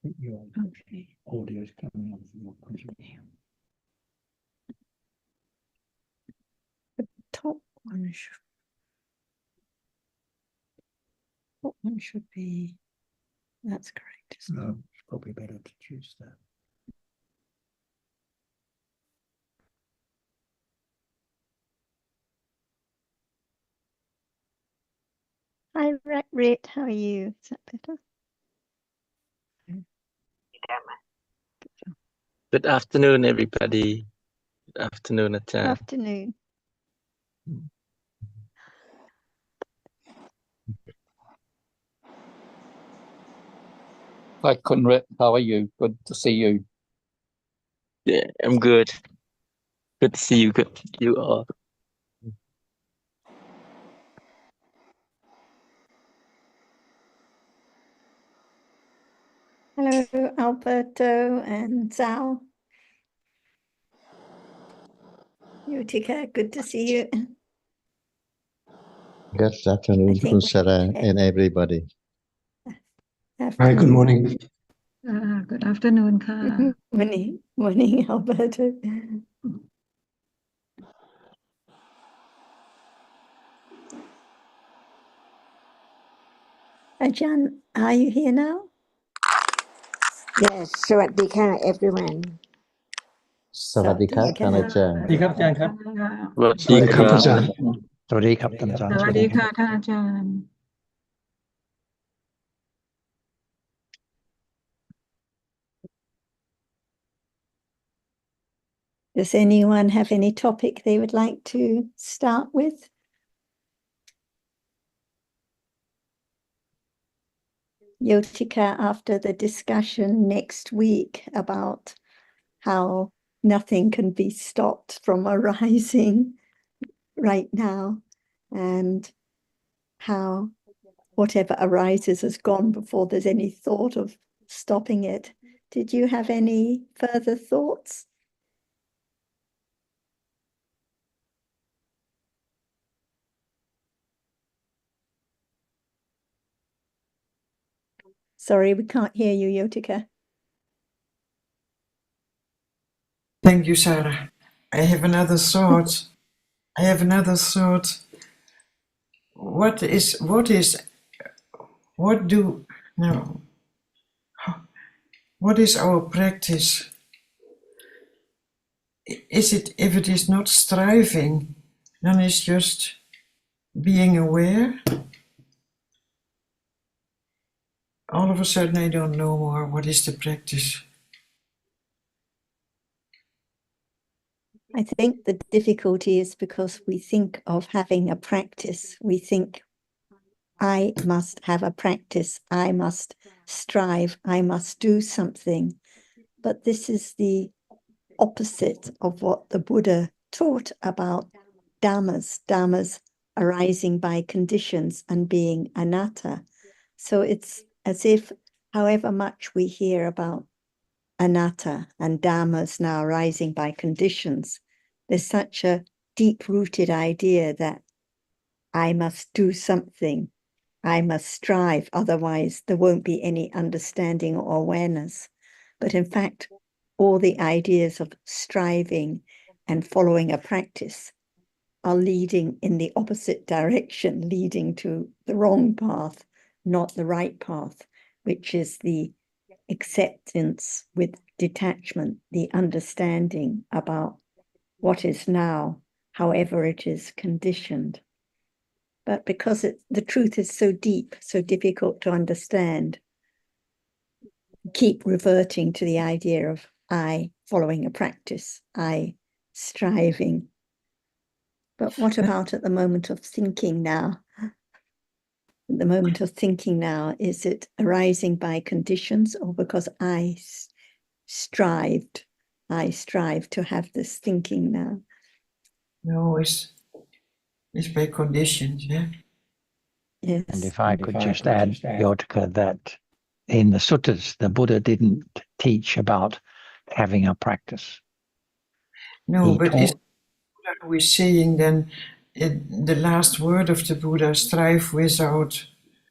think your audio is coming on from your computer. The top one should be, that's correct. No, it's probably better to choose that. Hi, Rit, how are you? Is that better? Good afternoon, everybody. Good afternoon, Ajahn. Afternoon. Hi, Kunrit. How are you? Good to see you. Yeah, I'm good. Good to see you. Good to see you all. Hello, Alberto and Zhao. Yutika, good to see you. Good afternoon, Unsara and everybody. Hi, good morning. Good afternoon, Ka. Morning, Alberto. Ajahn, are you here now? Yes, Sawadika, everyone. Sawadika, Tanajan. สวัสดีครับอาจารย์ครับ สวัสดีครับ อาจารย์สวัสดีครับท่านอาจารย์ สวัสดีค่ะท่านอาจารย์ Does anyone have any topic they would like to start with? Yotika, after the discussion next week about how nothing can be stopped from arising right now, and how whatever arises has gone before there's any thought of stopping it. Did you have any further thoughts? Sorry, we can't hear you, Yotika. Thank you, Sarah. I have another thought. What is our practice? Is it, if it is not striving, then it's just being aware? All of a sudden I don't know more. What is the practice? I think the difficulty is because we think of having a practice. We think, I must have a practice. I must strive. I must do something. But this is the opposite of what the Buddha taught about dhammas arising by conditions and being anatta. So it's as if however much we hear about anatta and dhammas now arising by conditions, there's such a deep-rooted idea that I must do something, I must strive, otherwise there won't be any understanding or awareness. But in fact, all the ideas of striving and following a practice are leading in the opposite direction, leading to the wrong path, not the right path, which is the acceptance with detachment, the understanding about what is now, however it is conditioned. But because the truth is so deep, so difficult to understand, keep reverting to the idea of I following a practice, I striving. But what about at the moment of thinking now? At the moment of thinking now, is it arising by conditions or because I strive to have this thinking now? No, it's by conditions, yeah? Yes. And if I could just add, Yotika, that in the suttas, the Buddha didn't teach about having a practice. No, He but is taught- Buddha who is saying then the last word of the Buddha, strive without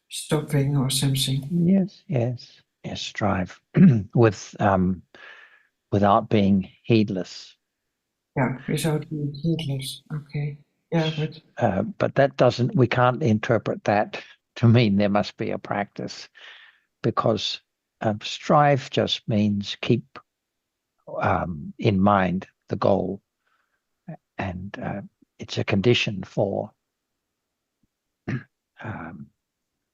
stopping or something? Yes. Yes, strive with without being heedless. Yeah, without being heedless. Okay. Yeah, But that doesn't. We can't interpret that to mean there must be a practice, because strive just means keep in mind the goal, and it's a condition for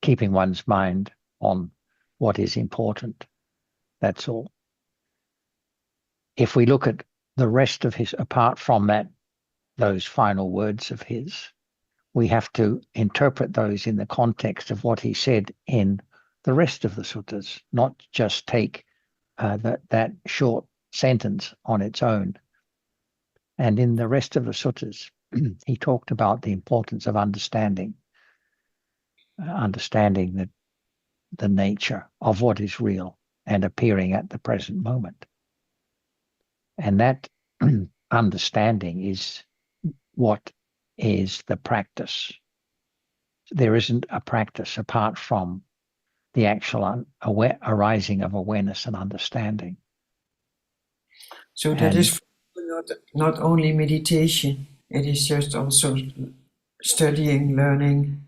keeping one's mind on what is important. That's all. If we look at the rest of his, apart from that, those final words of his, we have to interpret those in the context of what he said in the rest of the suttas, not just take that short sentence on its own. And in the rest of the suttas, he talked about the importance of understanding the nature of what is real and appearing at the present moment. And that understanding is what is the practice. There isn't a practice apart from the actual arising of awareness and understanding. so that is not only meditation, it is just also studying, learning.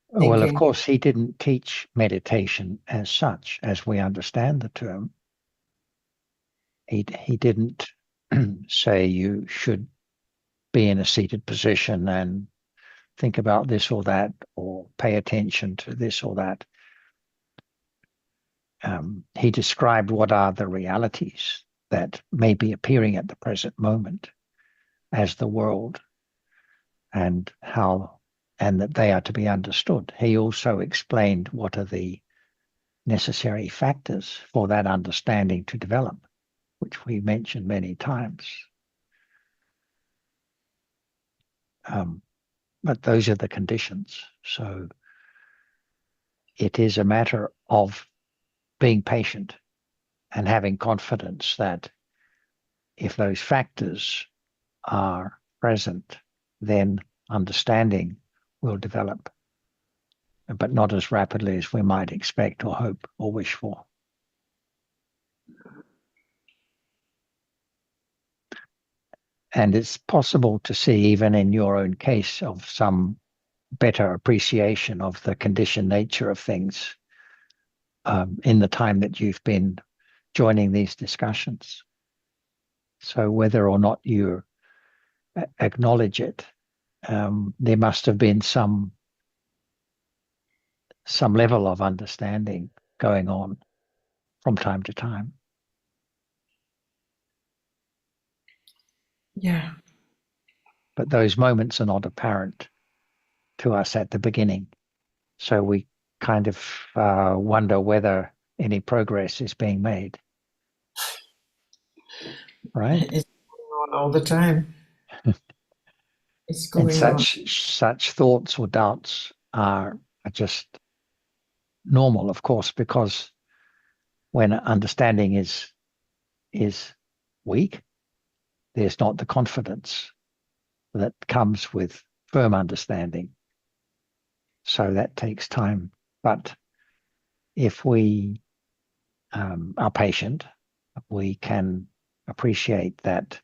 Well, of thinking. course, he didn't teach meditation as such, as we understand the term. He didn't say you should be in a seated position and think about this or that, or pay attention to this or that. He described what are the realities that may be appearing at the present moment as the world, and that they are to be understood. He also explained what are the necessary factors for that understanding to develop, which we mentioned many times. But those are the conditions. So it is a matter of being patient and having confidence that if those factors are present, then understanding will develop, but not as rapidly as we might expect or hope or wish for. And it's possible to see, even in your own case, of some better appreciation of the conditioned nature of things in the time that you've been joining these discussions. So whether or not you acknowledge it, there must have been some level of understanding going on from time to time. Yeah. But those moments are not apparent to us at the beginning. So we kind of wonder whether any progress is being made. Right? It's going on all the time. It's going and such thoughts or doubts are just normal, of course, because when understanding is weak, there's not the confidence that comes with firm understanding. So that takes time. But if we are patient, we can appreciate that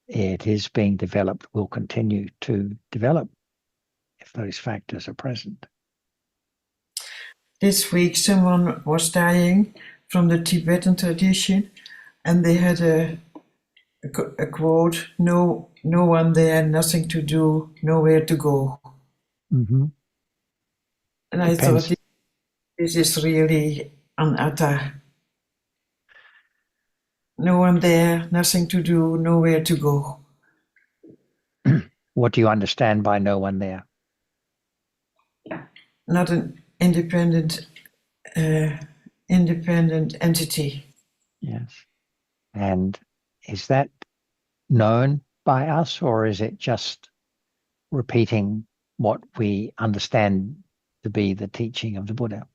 it is being developed, will continue to develop if those factors are present. This week someone was dying from the Tibetan tradition, and they had a quote, no one there, nothing to do, nowhere to go. Mm-hmm. And I thought, this is really anatta. No one there, nothing to do, nowhere to go. What do you understand by no one there? Not an independent entity. Yes. And is that known by us, or is it just repeating what we understand to be the teaching of the Buddha?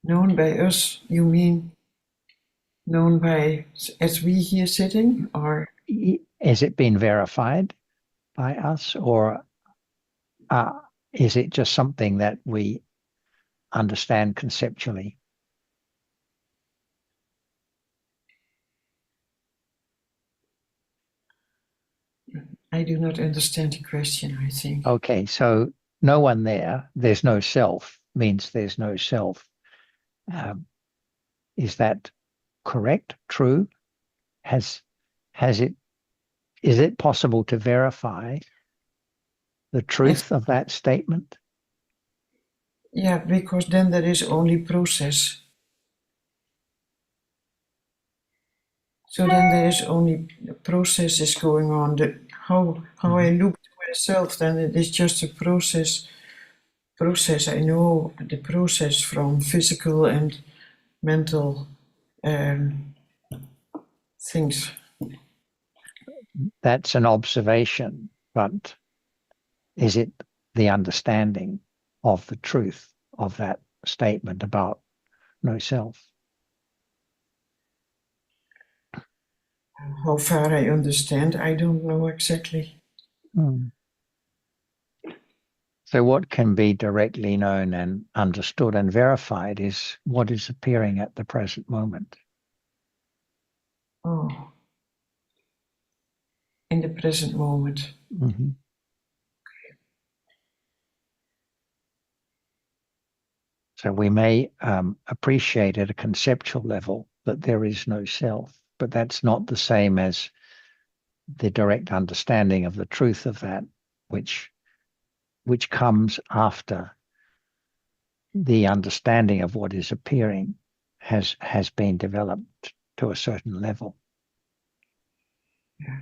Known by us, you mean known by as we here sitting, or? Has it been verified by us, or is it just something that we understand conceptually? I do not understand the question, I think. Okay, so no one there, there's no self, means there's no self. Is that correct? True? Is it possible to verify the truth of that statement? Yeah, because then there is only process. So then there is only processes going on. How I look to myself, then it is just a process. I know the process from physical and mental things. That's an observation, but is it the understanding of the truth of that statement about no self? How far I understand, I don't know exactly. So what can be directly known and understood and verified is what is appearing at the present moment. Oh, in the present moment. Mm-hmm. So we may appreciate at a conceptual level that there is no self, but that's not the same as the direct understanding of the truth of that, which comes after the understanding of what is appearing has been developed to a certain level. Yeah.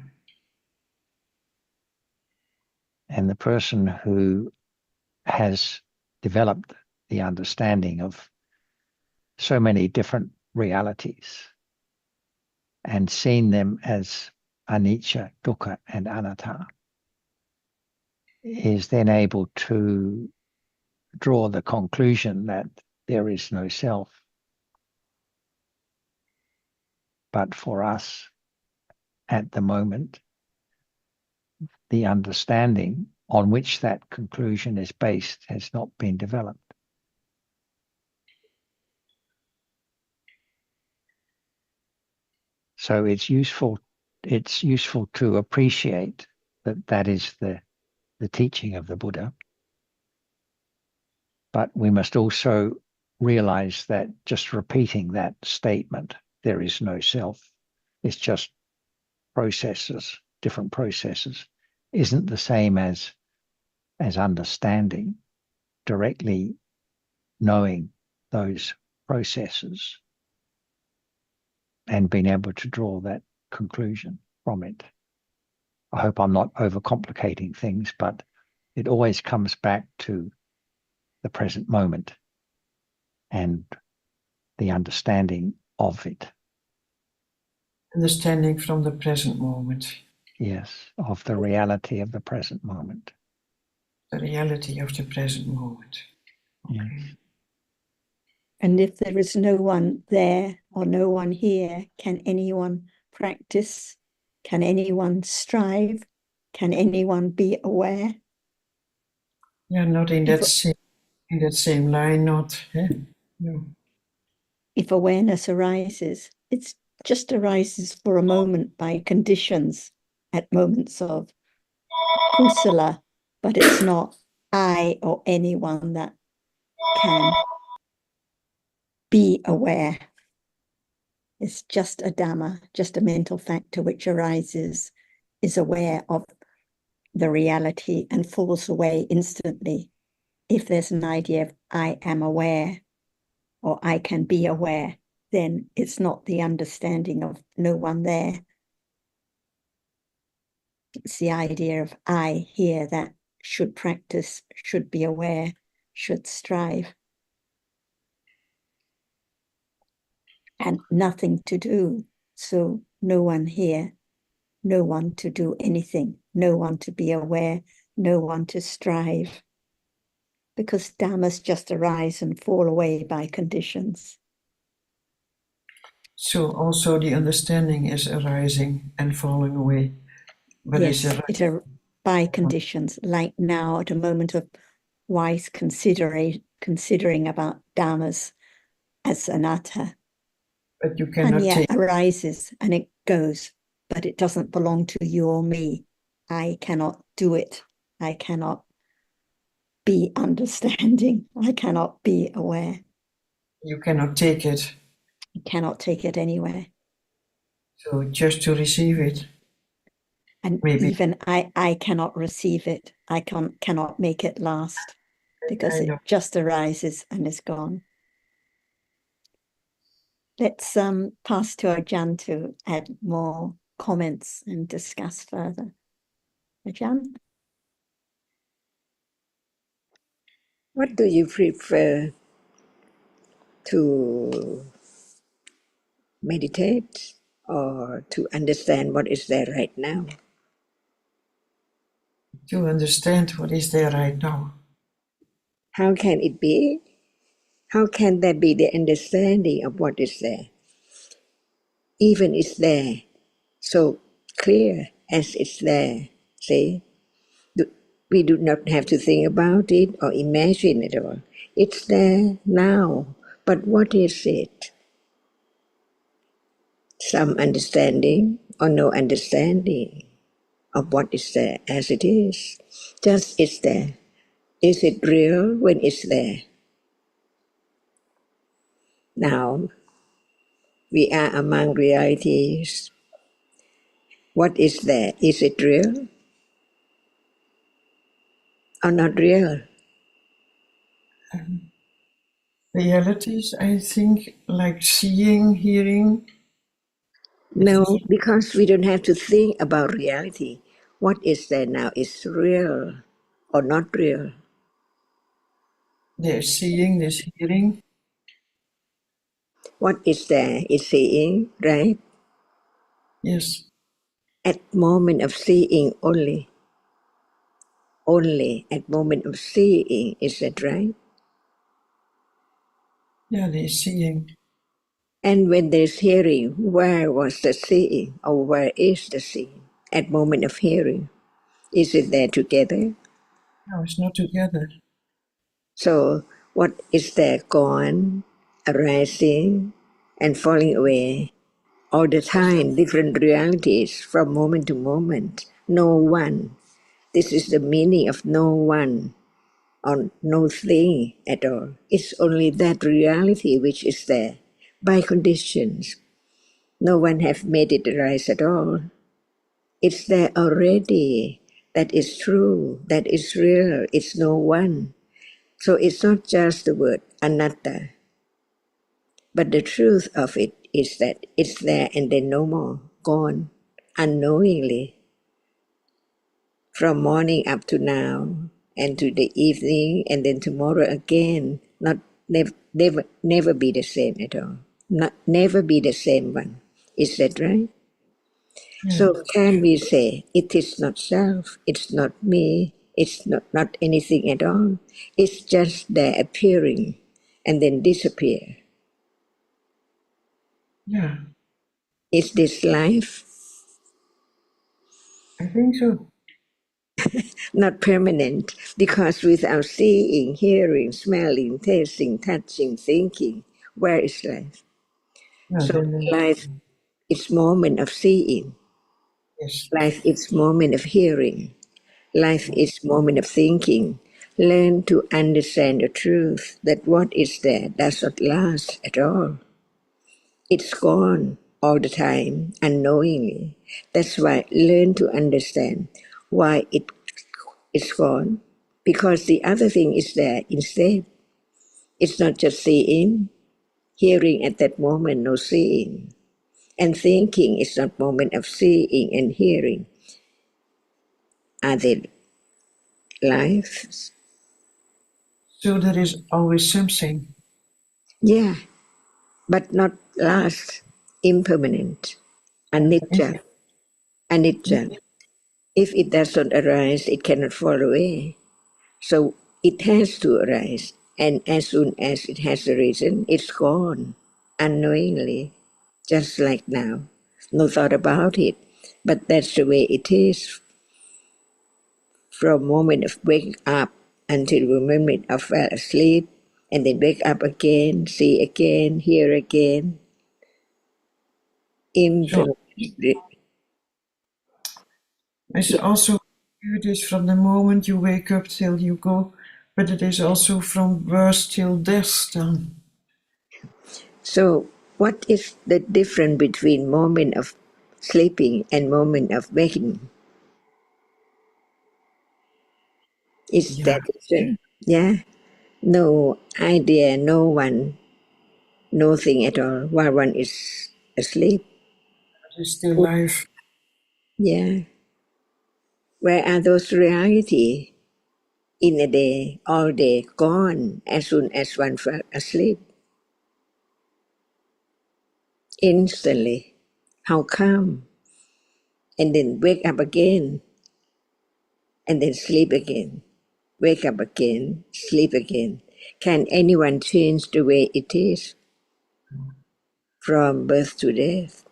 And the person who has developed the understanding of so many different realities and seen them as anicca, dukkha, and anatta is then able to draw the conclusion that there is no self. But for us, at the moment, the understanding on which that conclusion is based has not been developed. So it's useful to appreciate that that is the teaching of the Buddha. But we must also realize that just repeating that statement, there is no self, it's just processes, different processes, isn't the same as understanding, directly knowing those processes and being able to draw that conclusion from it. I hope I'm not overcomplicating things, but it always comes back to the present moment and the understanding of it. Understanding from the present moment. Yes, of the reality of the present moment. The reality of the present moment. Okay. Yes. And if there is no one there or no one here, can anyone practice? Can anyone strive? Can anyone be aware? Yeah, not in that same line, not. No. If awareness arises, it just arises for a moment by conditions at moments of kusala, but it's not I or anyone that can be aware. It's just a Dhamma, just a mental factor which arises, is aware of the reality and falls away instantly. If there's an idea of I am aware or I can be aware, then it's not the understanding of no one there. It's the idea of I here that should practice, should be aware, should strive. And nothing to do. So no one here, no one to do anything, no one to be aware, no one to strive. Because dhammas just arise and fall away by conditions. So also the understanding is arising and falling away. But Yes, by conditions, like now at a moment of wise considering about dhammas as anatta. But you cannot Panya take. arises and it goes, but it doesn't belong to you or me. I cannot do it. I cannot be understanding. I cannot be aware. You cannot take it. You cannot take it anywhere. So just to receive it. And Maybe. even I cannot receive it. I cannot make it last because it just arises and is gone. Let's pass to Ajahn to add more comments and discuss further. Ajahn? What do you prefer to meditate or to understand what is there right now? To understand what is there right now. How can it be? How can there be the understanding of what is there? Even it's there, so clear as it's there. See? We do not have to think about it or imagine it all. It's there now. But what is it? Some understanding or no understanding of what is there as it is. Just it's there. Is it real when it's there? Now, we are among realities. What is there? Is it real or not real? Realities, I think, like seeing, hearing. No, because we don't have to think about reality. What is there now is real or not real. There's seeing, there's hearing. What is there is seeing, right? Yes. At moment of seeing only. Only at moment of seeing, is that right? Yeah, there's seeing. And when there's hearing, where was the seeing or where is the seeing? At moment of hearing, is it there together? No, it's not together. So what is there gone, arising and falling away? All the time, different realities from moment to moment. No one. This is the meaning of no one or no thing at all. It's only that reality which is there by conditions. No one have made it arise at all. It's there already. That is true. That is real. It's no one. So it's not just the word anatta, but the truth of it is that it's there and then no more, gone, unknowingly, from morning up to now, and to the evening, and then tomorrow again. Never be the same at all. Never be the same one. Is that right? Yeah. So can we say it is not self, it's not me, it's not anything at all. It's just there appearing and then disappear. Yeah, Is this life? I think so. Not permanent, because without seeing, hearing, smelling, tasting, touching, thinking, where is life? No, So then, life is moment of seeing, yes. life is moment of hearing, life is moment of thinking. Learn to understand the truth that what is there does not last at all. It's gone all the time, unknowingly. That's why learn to understand why it is gone. Because the other thing is there instead. It's not just seeing, hearing at that moment, no seeing. And thinking is not moment of seeing and hearing. Are they lives? So there is always something. Yeah, but not last, impermanent, anicca, anicca. If it does not arise, it cannot fall away. So it has to arise, and as soon as it has arisen, it's gone, unknowingly, just like now. No thought about it, but that's the way it is. From moment of waking up until the moment of fall asleep, and then wake up again, see again, hear again, infinitely. It's also it is from the moment you wake up till you go, but it is also from birth till death then. So what is the difference between moment of sleeping and moment of waking? Is Yeah, that different? Yeah? No idea, no one, nothing at all while one is asleep. it is still life. Yeah. Where are those reality in a day, all day, gone as soon as one fell asleep? Instantly. How come? And then wake up again, and then sleep again. Wake up again, sleep again. Can anyone change the way it is from birth to death?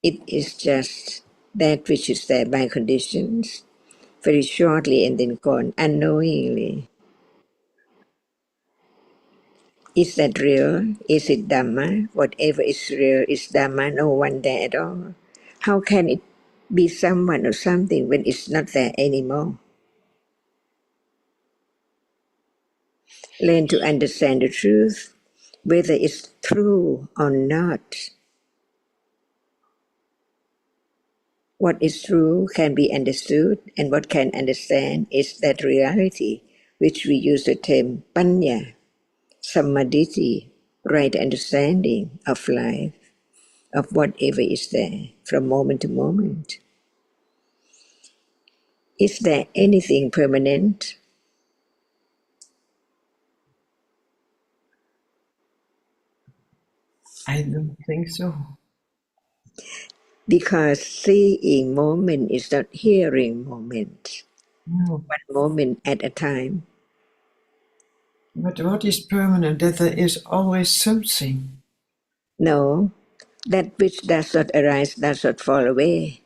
It is just that which is there by conditions, very shortly and then gone unknowingly. Is that real? Is it Dhamma? Whatever is real is Dhamma, no one there at all. How can it be someone or something when it's not there anymore? Learn to understand the truth, whether it's true or not. What is true can be understood, and what can understand is that reality, which we use the term panya, samadhi, right understanding of life, of whatever is there from moment to moment. Is there anything permanent? I don't think so. Because seeing moment is not hearing moment, No. one moment at a time. But what is permanent? That there is always something. No, that which does not arise does not fall away.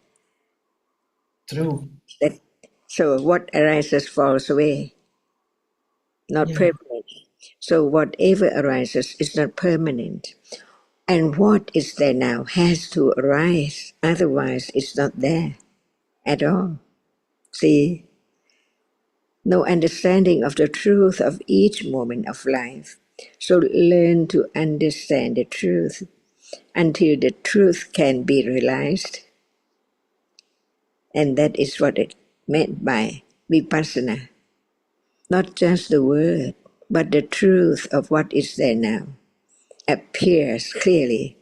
True. That, so what arises falls away, not Yeah. permanent. So whatever arises is not permanent. And what is there now has to arise, otherwise it's not there at all. See, no understanding of the truth of each moment of life. So learn to understand the truth until the truth can be realized. And that is what it meant by vipassana. Not just the word, but the truth of what is there now appears clearly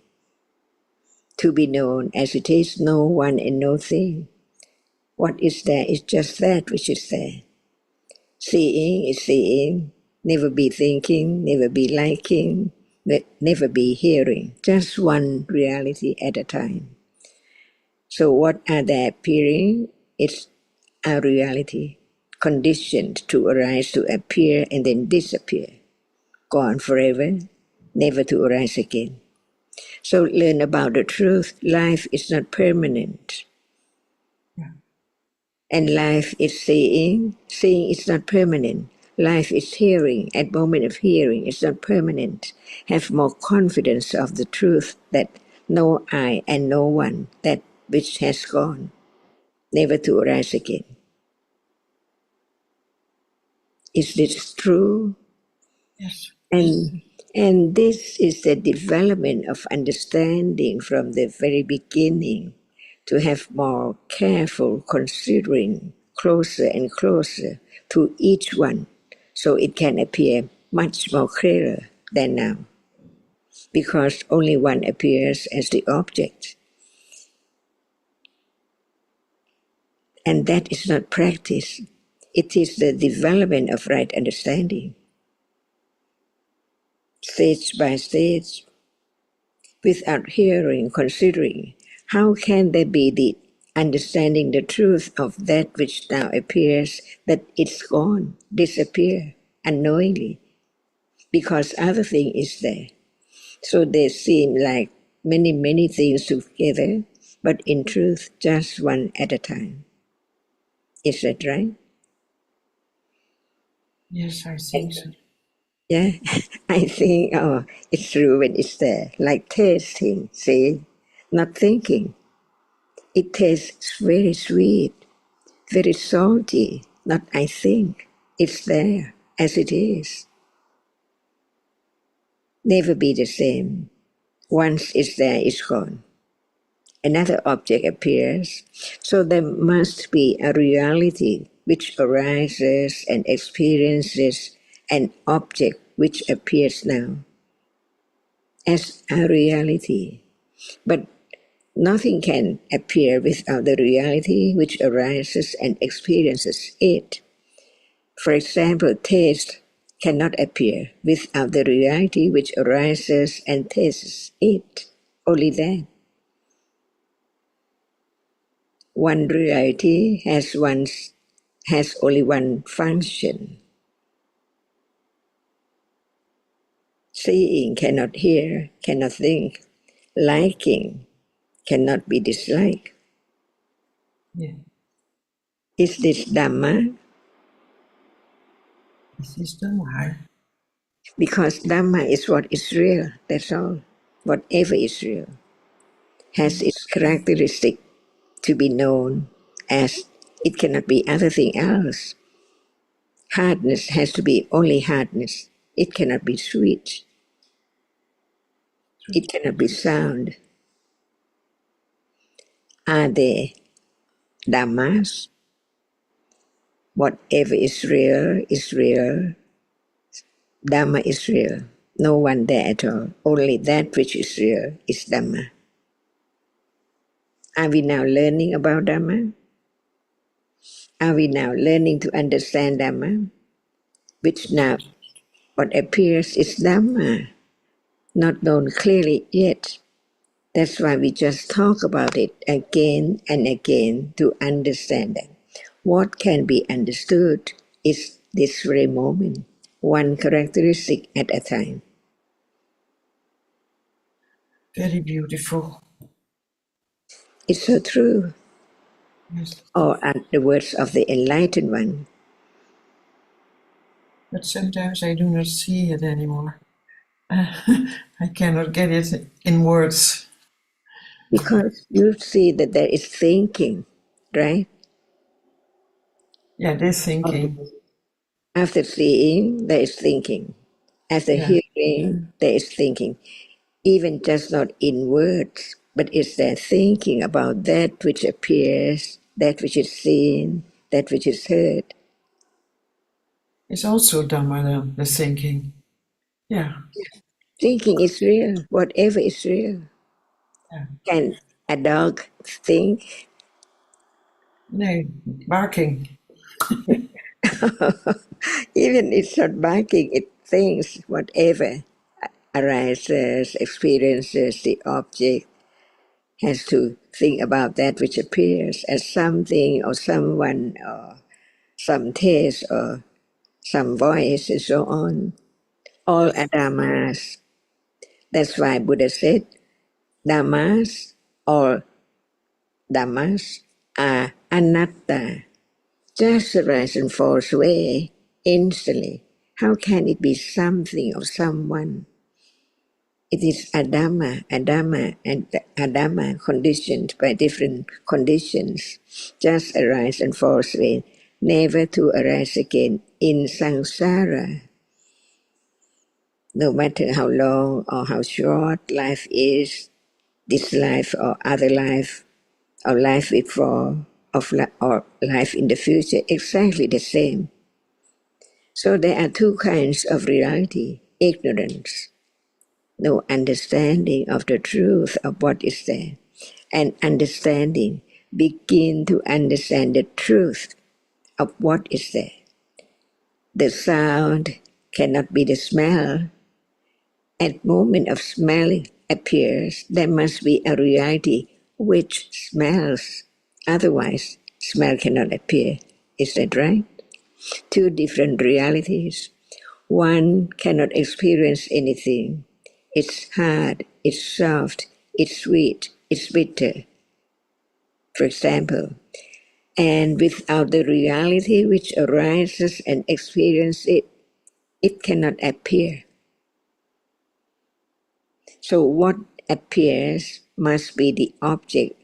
to be known as it is, no one and no thing. What is there is just that which is there. Seeing is seeing, never be thinking, never be liking, never be hearing, just one reality at a time. So what are they appearing? It's a reality, conditioned to arise, to appear, and then disappear, gone forever, never to arise again. So learn about the truth. Life is not permanent. And life is seeing. Seeing is not permanent. Life is hearing. At moment of hearing, it's not permanent. Have more confidence of the truth that no I and no one, that which has gone, never to arise again. Is this true? Yes. And this is the development of understanding from the very beginning, to have more careful considering closer and closer to each one, so it can appear much more clearer than now, because only one appears as the object. And that is not practice. It is the development of right understanding, stage by stage, without hearing, considering. How can there be the understanding the truth of that which now appears, that it's gone, disappear unknowingly, because other thing is there. So they seem like many, many things together, but in truth, just one at a time. Is that right? Yes, I think so. Yeah, I think, oh, it's true when it's there, like tasting, see, not thinking. It tastes very sweet, very salty, not I think. It's there as it is. Never be the same. Once it's there, it's gone. Another object appears, so there must be a reality which arises and experiences an object which appears now as a reality. But nothing can appear without the reality which arises and experiences it. For example, taste cannot appear without the reality which arises and tastes it. Only then. One reality has only one function. Seeing cannot hear, cannot think. Liking cannot be disliked. Yeah. Is this Dhamma? This is Dhamma. Because Dhamma is what is real, that's all. Whatever is real has its characteristic to be known as it cannot be other thing else. Hardness has to be only hardness. It cannot be sweet. It cannot be sound. Are they Dhammas? Whatever is real is real. Dhamma is real. No one there at all. Only that which is real is Dhamma. Are we now learning about Dhamma? Are we now learning to understand Dhamma? Which now, what appears is Dhamma, not known clearly yet. That's why we just talk about it again and again to understand it. What can be understood is this very moment, one characteristic at a time. Very beautiful. It's so true. Yes. Or at the words of the enlightened one. But sometimes I do not see it anymore. I cannot get it in words. Because you see that there is thinking, right? Yeah, they're thinking. After seeing, there is thinking. After Yeah. hearing, there is thinking. Even just not in words, but it's there thinking about that which appears, that which is seen, that which is heard. It's also Dhamma, the thinking. Yeah. Thinking is real, whatever is real. Yeah. Can a dog think? No, barking. Even it's not barking, it thinks whatever arises, experiences, the object has to think about that which appears as something or someone or some taste or some voice and so on. All are dhammas. That's why Buddha said, dhammas, all dhammas are anatta, just arise and falls away instantly. How can it be something or someone? It is adama, and adama conditioned by different conditions, just arise and falls away, never to arise again in samsara. No matter how long or how short life is, this life or other life, or life before, or life in the future, exactly the same. So there are two kinds of reality: ignorance, no understanding of the truth of what is there, and understanding, begin to understand the truth of what is there. The sound cannot be the smell. At moment of smelling appears, there must be a reality which smells. Otherwise, smell cannot appear. Is that right? Two different realities. One cannot experience anything. It's hard, it's soft, it's sweet, it's bitter. For example, And without the reality which arises and experiences it, it cannot appear. So what appears must be the object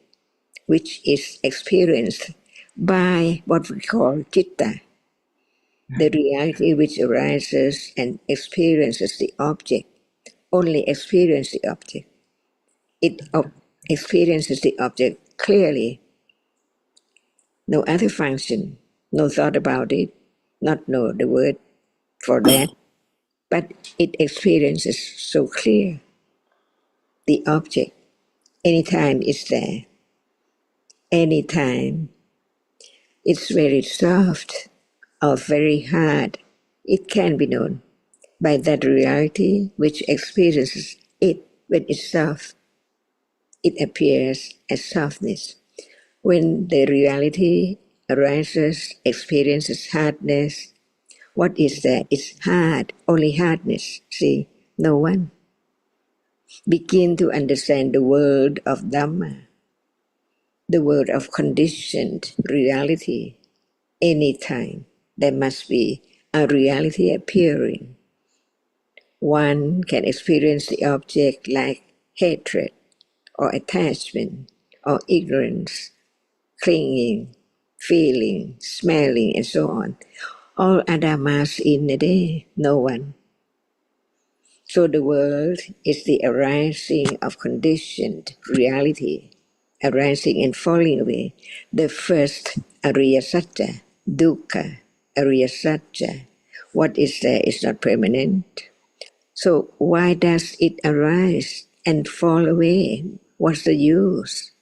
which is experienced by what we call citta, the reality which arises and experiences the object, only experience the object. It experiences the object clearly, no other function, no thought about it, not know the word for that, but it experiences so clear the object. Anytime it's there, anytime it's very soft or very hard, it can be known by that reality which experiences it when it's soft. It appears as softness. When the reality arises, experiences hardness, what is that? It's hard, only hardness. See, no one. Begin to understand the world of Dhamma, the world of conditioned reality. Anytime there must be a reality appearing. One can experience the object like hatred or attachment or ignorance, clinging, feeling, smelling, and so on. All are dhammas in a day, no one. So the world is the arising of conditioned reality, arising and falling away. The first Ariya Satya, Dukkha, Ariya Satya. What is there is not permanent. So why does it arise and fall away? What's the use?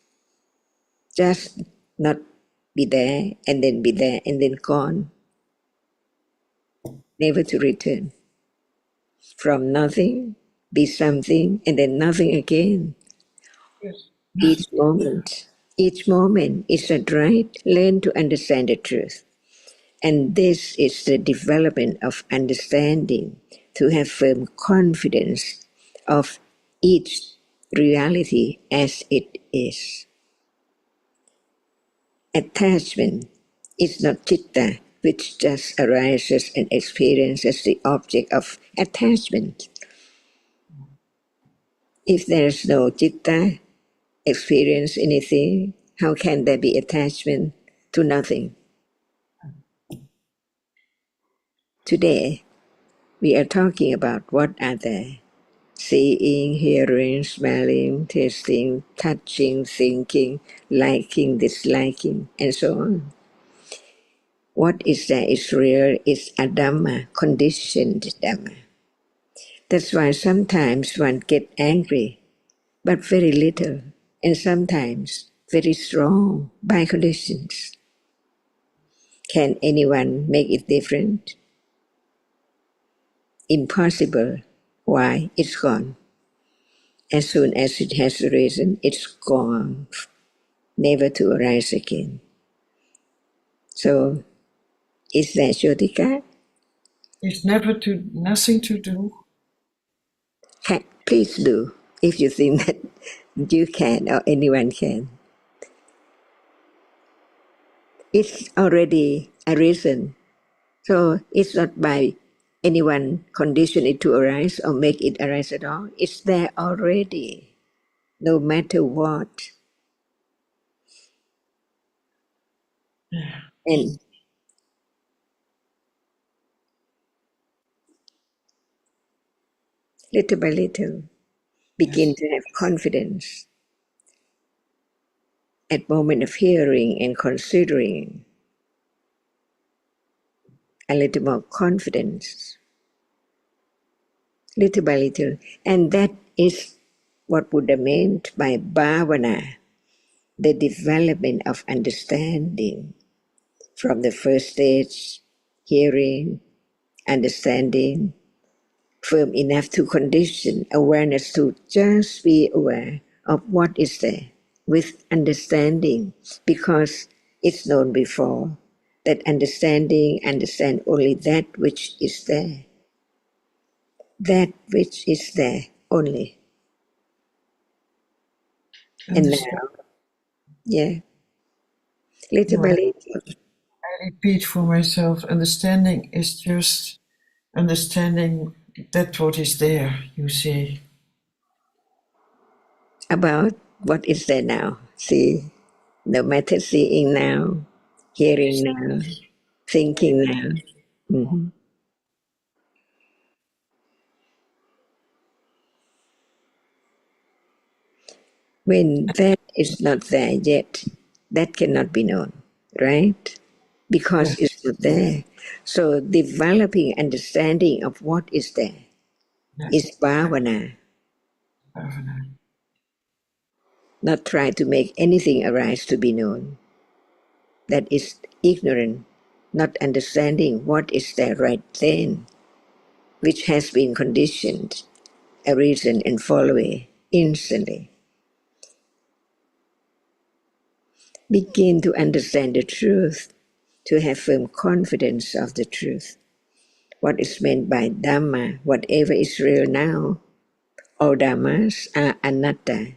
Just not be there and then be there and then gone, never to return. From nothing, be something, and then nothing again. Each moment is that right? Learn to understand the truth. And this is the development of understanding, to have firm confidence of each reality as it is. Attachment is not citta, which just arises and experiences the object of attachment. If there is no citta, experience anything, how can there be attachment to nothing? Today, we are talking about what are there. Seeing, hearing, smelling, tasting, touching, thinking, liking, disliking, and so on. What is there is real, is a Dhamma, conditioned Dhamma. That's why sometimes one get angry, but very little, and sometimes very strong by conditions. Can anyone make it different? Impossible. Why? It's gone. As soon as it has arisen, it's gone, never to arise again. So, is that Jyotika? It's nothing to do. Please do, if you think that you can or anyone can. It's already arisen. So it's not by anyone condition it to arise or make it arise at all. It's there already, no matter what. And little by little, begin to have confidence at moment of hearing and considering, a little more confidence, little by little. And that is what Buddha meant by bhavana, the development of understanding from the first stage, hearing, understanding, firm enough to condition awareness to just be aware of what is there with understanding, because it's known before that understand only that which is there. That which is there only. And now, yeah, Little by No, little. I repeat for myself, understanding is just understanding that what is there, you see. About what is there now. See, no matter seeing now, hearing now, thinking now. Mhm. When that is not there yet, that cannot be known, right? Because Yes, it's not there. So developing understanding of what is there yes, is bhavana, bhavana. not try to make anything arise to be known. That is ignorant, not understanding what is there right then, which has been conditioned, a reason and follow instantly. Begin to understand the truth, to have firm confidence of the truth. What is meant by Dhamma, whatever is real now, all Dhammas are anatta.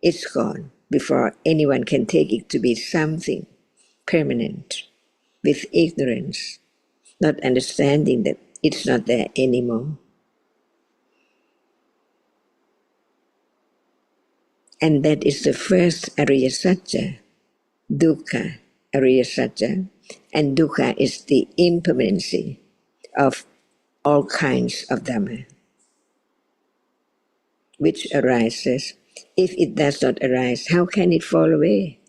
It's gone before anyone can take it to be something permanent. With ignorance, not understanding that it's not there anymore. And that is the first Ariya Satya, Dukkha Ariya Satya. And Dukkha is the impermanency of all kinds of Dhamma, which arises. If it does not arise, how can it fall away?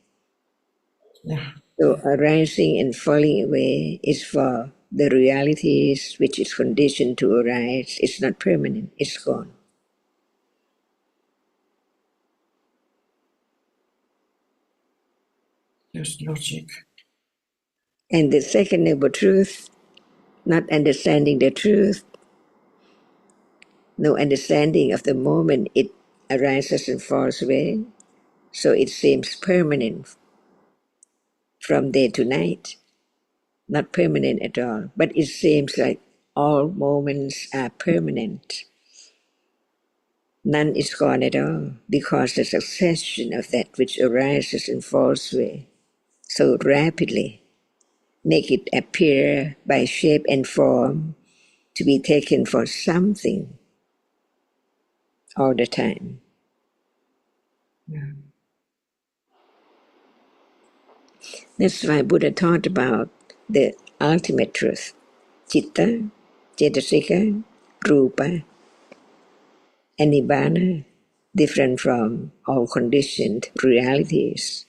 Yeah, So arising and falling away is for the realities which is conditioned to arise. It's not permanent, it's gone. just logic. And the second noble truth, not understanding the truth, no understanding of the moment it arises and falls away, so it seems permanent from day to night, not permanent at all, but it seems like all moments are permanent. None is gone at all, because the succession of that which arises and falls away so rapidly make it appear by shape and form to be taken for something all the time. Yeah. That's why Buddha taught about the ultimate truth, Chitta, Cetasika, Rupa, and Nibbana, different from all conditioned realities.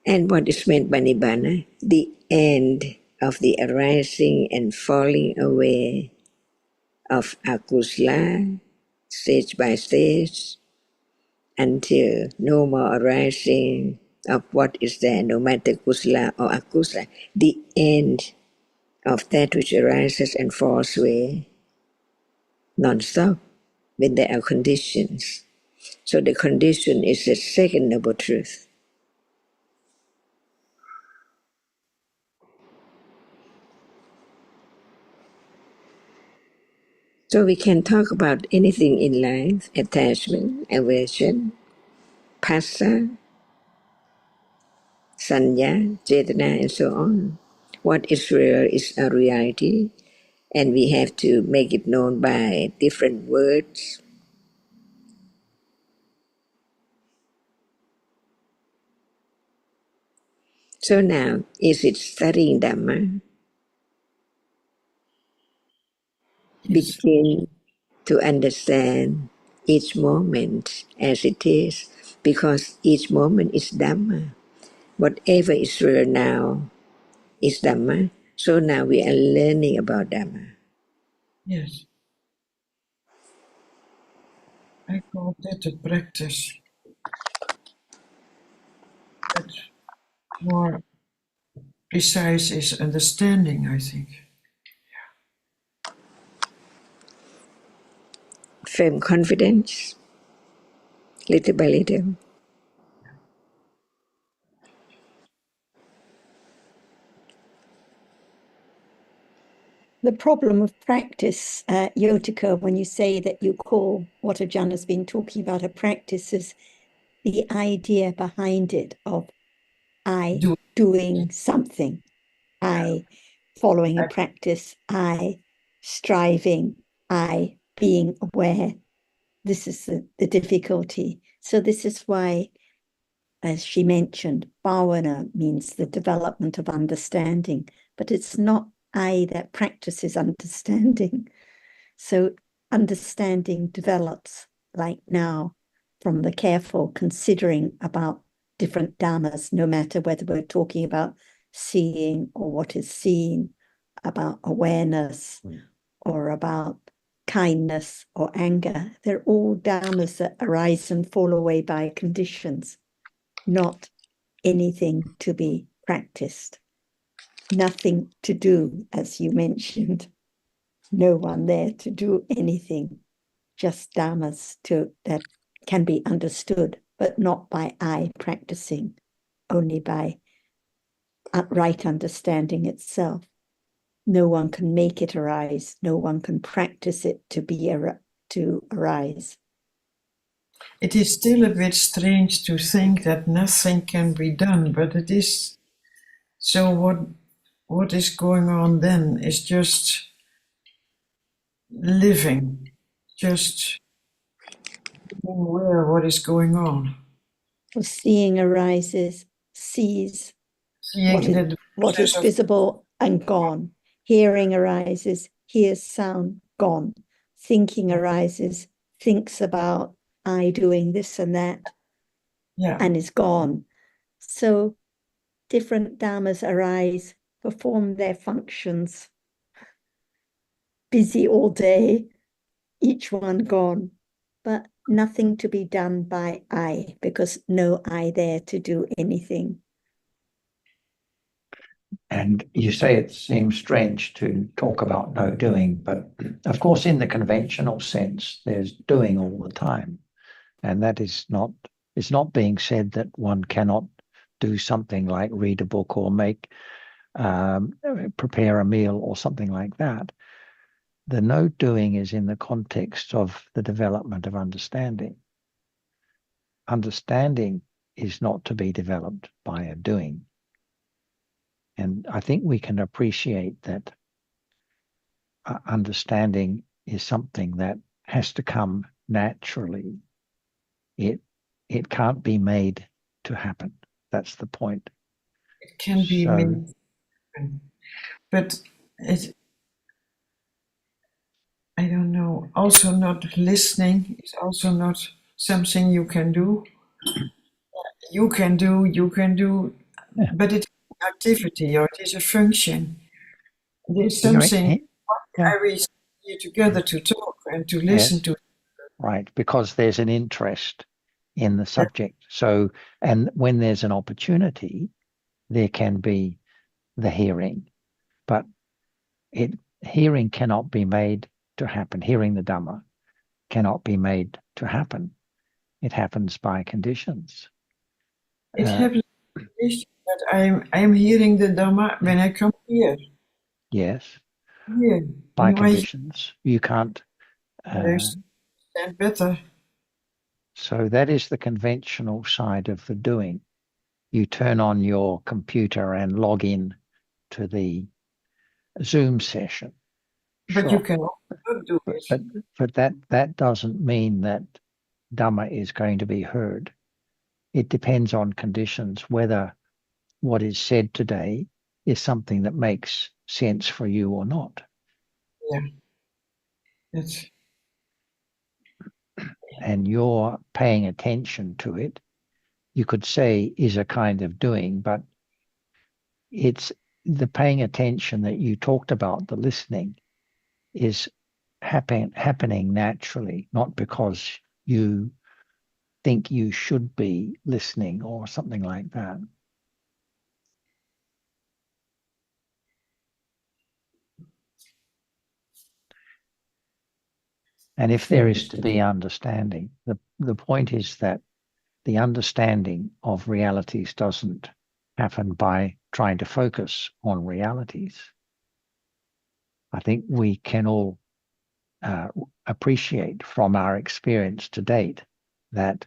And what is meant by Nibbana? The end of the arising and falling away of akusala, stage by stage, until no more arising of what is there, no matter kusala or akusala, the end of that which arises and falls away non-stop when there are conditions. So the condition is the second noble truth. So we can talk about anything in life, attachment, aversion, phassa, sanya, cetana, and so on. What is real is a reality, and we have to make it known by different words. So now, is it studying Dhamma? Yes, Begin to understand each moment as it is, because each moment is Dhamma. Whatever is real now is Dhamma. So now we are learning about Dhamma. yes. I call that a practice. But more precise is understanding, I think. Firm confidence, little by little. the problem of practice, Yotika, when you say that you call what Ajahn has been talking about a practice, is the idea behind it of I doing something, I following a practice, I striving, I being aware. This is the difficulty. So this is why, as she mentioned, bhavana means the development of understanding, but it's not I that practices understanding. So understanding develops, like now, from the careful considering about different dhammas, no matter whether we're talking about seeing or what is seen, about awareness or about kindness or anger. They're all dhammas that arise and fall away by conditions, not anything to be practiced. Nothing to do, as you mentioned. No one there to do anything. Just dhammas that can be understood, but not by I practicing, only by right understanding itself. No one can make it arise. No one can practice it to arise. It is still a bit strange to think that nothing can be done, but it is. So what is going on then is just living, just being aware what is going on. For seeing arises, sees Seeing what is visible and gone. Hearing arises, hears sound, gone. Thinking arises, thinks about I doing this and that, and is gone. So different dhammas arise, perform their functions, busy all day, each one gone, but nothing to be done by I, because no I there to do anything. And you say it seems strange to talk about no doing, but of course, in the conventional sense, there's doing all the time. And that is not, it's not being said that one cannot do something like read a book or prepare a meal or something like that. The no doing is in the context of the development of understanding. Understanding is not to be developed by a doing. And I think we can appreciate that understanding is something that has to come naturally. It can't be made to happen. That's the point. It can be made, but it, I don't know, also not listening is also not something you can do. You can do, yeah. But it's an activity or it is a function. It is something we here together to talk and to listen to. Right, because there's an interest in the subject. So, and when there's an opportunity, there can be the hearing, but hearing cannot be made to happen. Hearing the Dhamma cannot be made to happen. It happens by conditions. It happens by conditions, but I'm hearing the Dhamma when I come here. Yes. Here. By conditions. You can't understand better. So that is the conventional side of the doing. You turn on your computer and log in to the Zoom session. But you can also do it. But that doesn't mean that Dhamma is going to be heard. It depends on conditions, whether what is said today is something that makes sense for you or not. Yeah. That's... And you're paying attention to it, you could say is a kind of doing, but it's the paying attention that you talked about, the listening, is happening naturally, not because you think you should be listening or something like that. And if there is to be understanding, the point is that the understanding of realities doesn't happen by trying to focus on realities. I think we can all appreciate from our experience to date that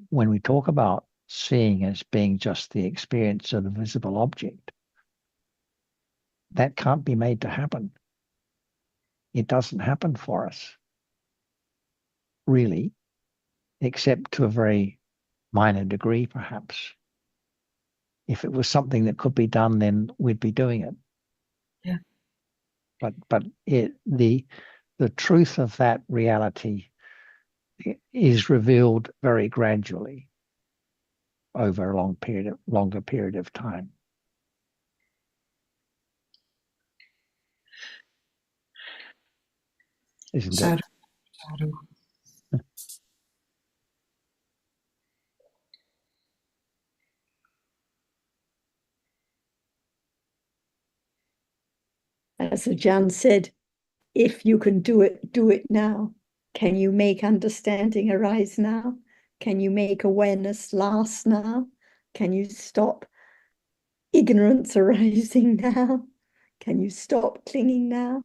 when we talk about seeing as being just the experience of the visible object, that can't be made to happen. It doesn't happen for us, really, except to a very minor degree, perhaps. If it was something that could be done, then we'd be doing it. Yeah. But the truth of that reality is revealed very gradually over a longer period of time. Isn't it? Sadhu, sadhu. As Ajahn said, if you can do it now. Can you make understanding arise now? Can you make awareness last now? Can you stop ignorance arising now? Can you stop clinging now?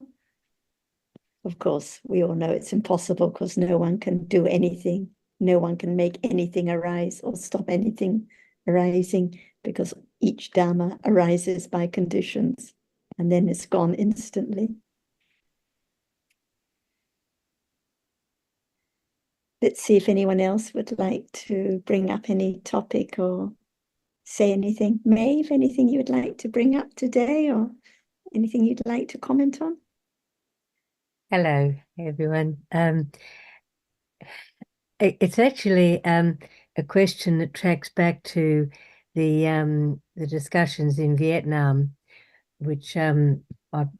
Of course, we all know it's impossible because no one can do anything. No one can make anything arise or stop anything arising because each Dhamma arises by conditions and then it's gone instantly. Let's see if anyone else would like to bring up any topic or say anything. Maeve, anything you would like to bring up today or anything you'd like to comment on? Hello, everyone. It's actually a question that tracks back to the discussions in Vietnam, which I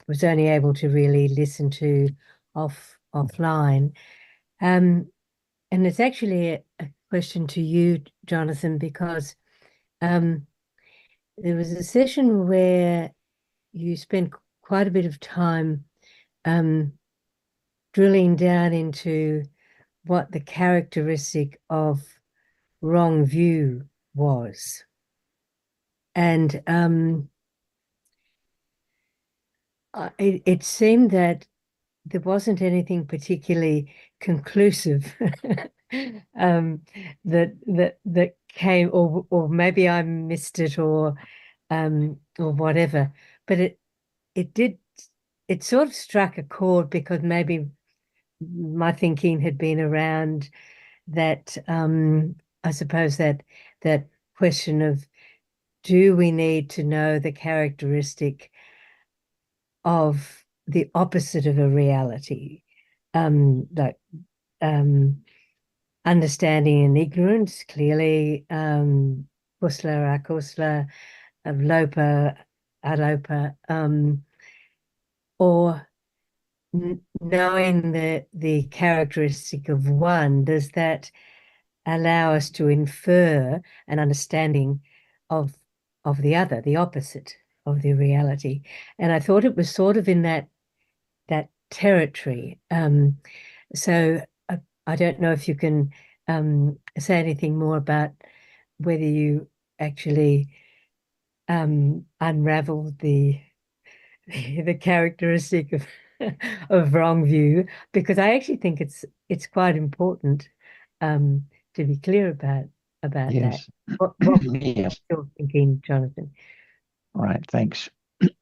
was only able to really listen to offline. And it's actually a question to you, Jonathan, because there was a session where you spent quite a bit of time drilling down into what the characteristic of wrong view was. And it seemed that there wasn't anything particularly conclusive that came, or maybe I missed it, or whatever. But it sort of struck a chord because maybe my thinking had been around that. I suppose that question of, do we need to know the characteristic of the opposite of a reality, like understanding and ignorance, clearly, kusala, akusala, lopa, alopa, or knowing the characteristic of one, does that allow us to infer an understanding of the other, the opposite of the reality? And I thought it was sort of in that territory. So I don't know if you can say anything more about whether you actually unraveled the characteristic of wrong view, because I actually think it's quite important to be clear about Yes. that. What Yes. you're thinking, Jonathan? All right. Thanks.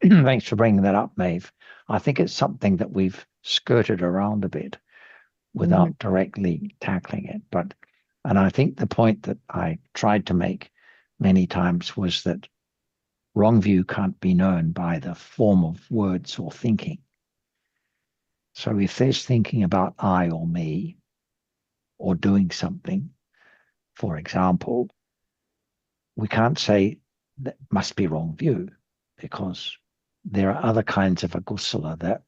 Thanks for bringing that up, Maeve. I think it's something that we've skirted around a bit without directly tackling it. And I think the point that I tried to make many times was that wrong view can't be known by the form of words or thinking. So if there's thinking about I or me or doing something, for example, we can't say that must be wrong view, because there are other kinds of akusala that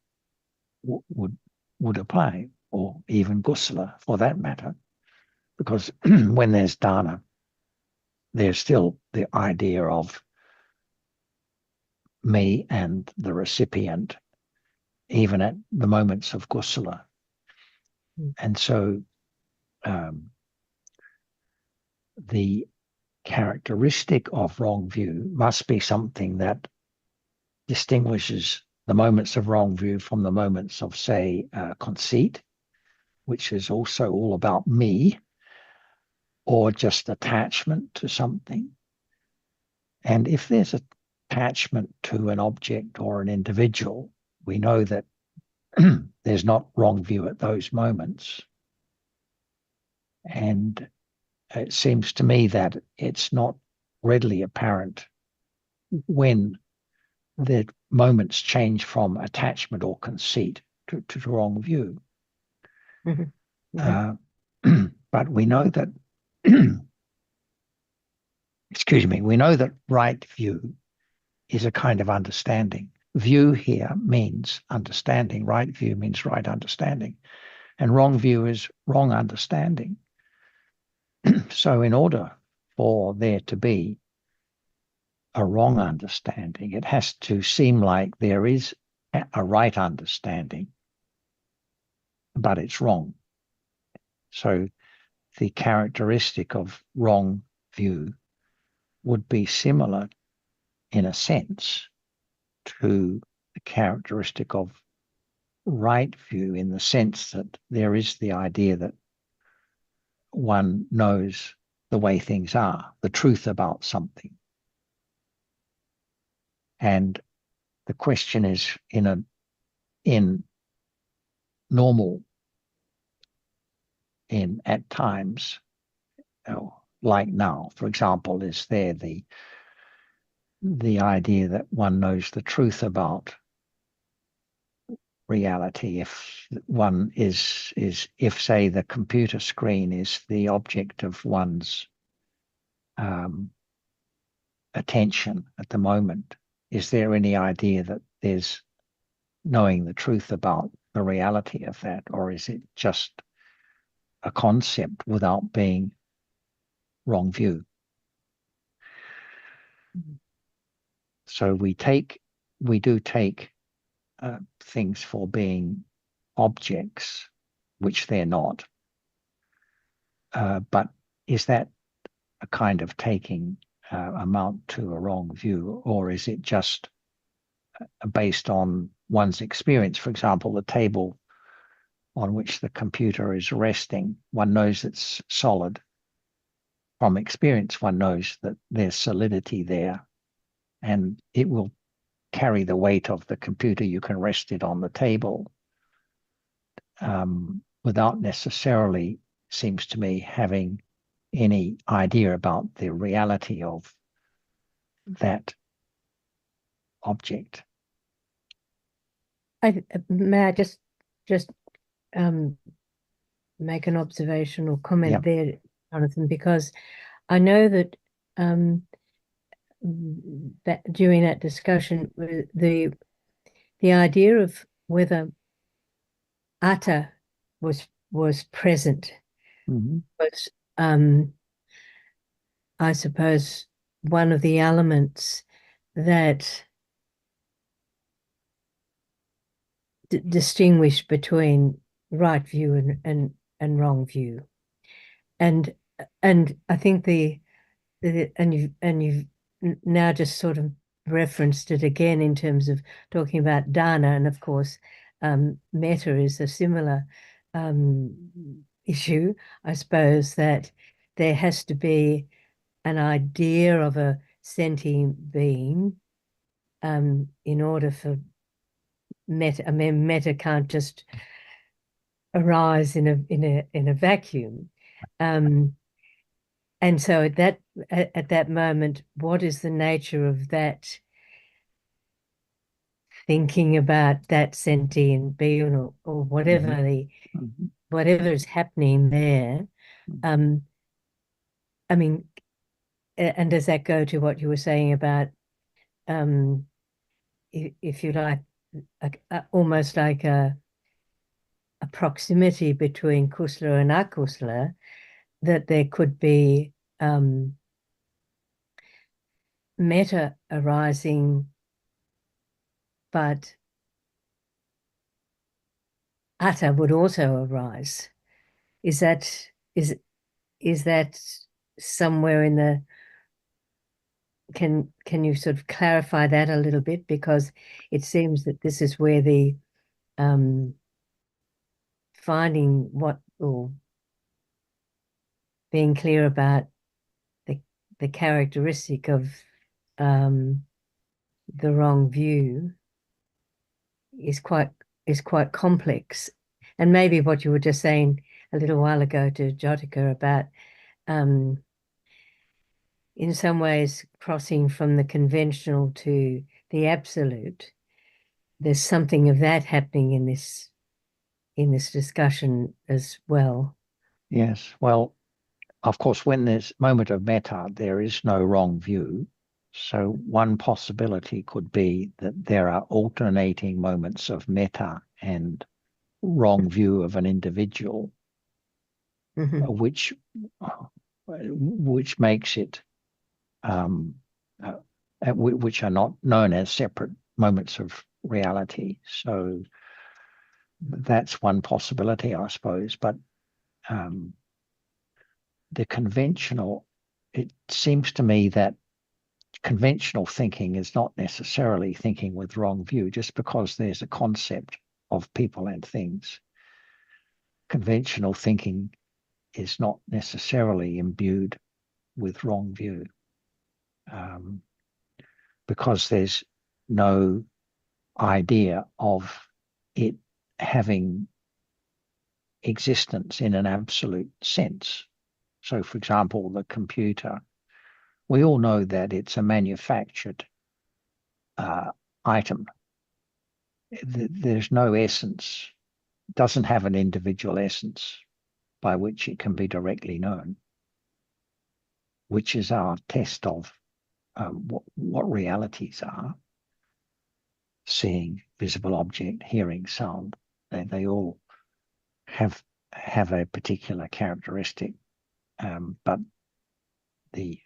would apply, or even kusala for that matter, because when there's dana, there's still the idea of me and the recipient, even at the moments of kusala. And so the characteristic of wrong view must be something that distinguishes the moments of wrong view from the moments of, say, conceit, which is also all about me, or just attachment to something. And if there's attachment to an object or an individual, we know that there's not wrong view at those moments. And it seems to me that it's not readily apparent when the moments change from attachment or conceit to wrong view. Mm-hmm. Mm-hmm. But we know that, excuse me, we know that right view is a kind of understanding. View here means understanding. Right view means right understanding. And wrong view is wrong understanding. So in order for there to be a wrong understanding, it has to seem like there is a right understanding, but it's wrong. So the characteristic of wrong view would be similar in a sense to the characteristic of right view, in the sense that there is the idea that one knows the way things are, the truth about something. And the question is, in normal, at times, like now, for example, is there the idea that one knows the truth about reality. If one is if, say, the computer screen is the object of one's attention at the moment, is there any idea that there's knowing the truth about the reality of that, or is it just a concept without being wrong view? So we do take things for being objects, which they're not. But is that a kind of taking amount to a wrong view, or is it just based on one's experience? For example, the table on which the computer is resting, one knows it's solid. From experience, one knows that there's solidity there, and it will carry the weight of the computer. You can rest it on the table without necessarily, seems to me, having any idea about the reality of that object. May I just make an observation or comment there, Jonathan, because I know that that during that discussion, the idea of whether atta was present was, I suppose, one of the elements that distinguish between right view and wrong view, and I think you've now just sort of referenced it again in terms of talking about dana, and of course metta is a similar issue, I suppose, that there has to be an idea of a sentient being in order for metta. I mean, metta can't just arise in a vacuum. And so at that moment, what is the nature of that thinking about that sentient being, or whatever whatever is happening there? I mean, and does that go to what you were saying about, if you like, almost like a proximity between kusala and akusala, that there could be metta arising, but atta would also arise. Is that somewhere in can you sort of clarify that a little bit, because it seems that this is where the finding what, or being clear about the characteristic of the wrong view is quite complex. And maybe what you were just saying a little while ago to Jyotika about in some ways crossing from the conventional to the absolute. There's something of that happening in this discussion as well. Yes. Well, of course, when there's a moment of metta, there is no wrong view. So one possibility could be that there are alternating moments of metta and wrong view of an individual, which makes it, which are not known as separate moments of reality. So that's one possibility, I suppose. But the conventional, it seems to me that conventional thinking is not necessarily thinking with wrong view. Just because there's a concept of people and things, conventional thinking is not necessarily imbued with wrong view, because there's no idea of it having existence in an absolute sense. So, for example, the computer, we all know that it's a manufactured item. There's no essence, doesn't have an individual essence by which it can be directly known, which is our test of what realities are. Seeing, visible object, hearing, sound, they all have a particular characteristic, but the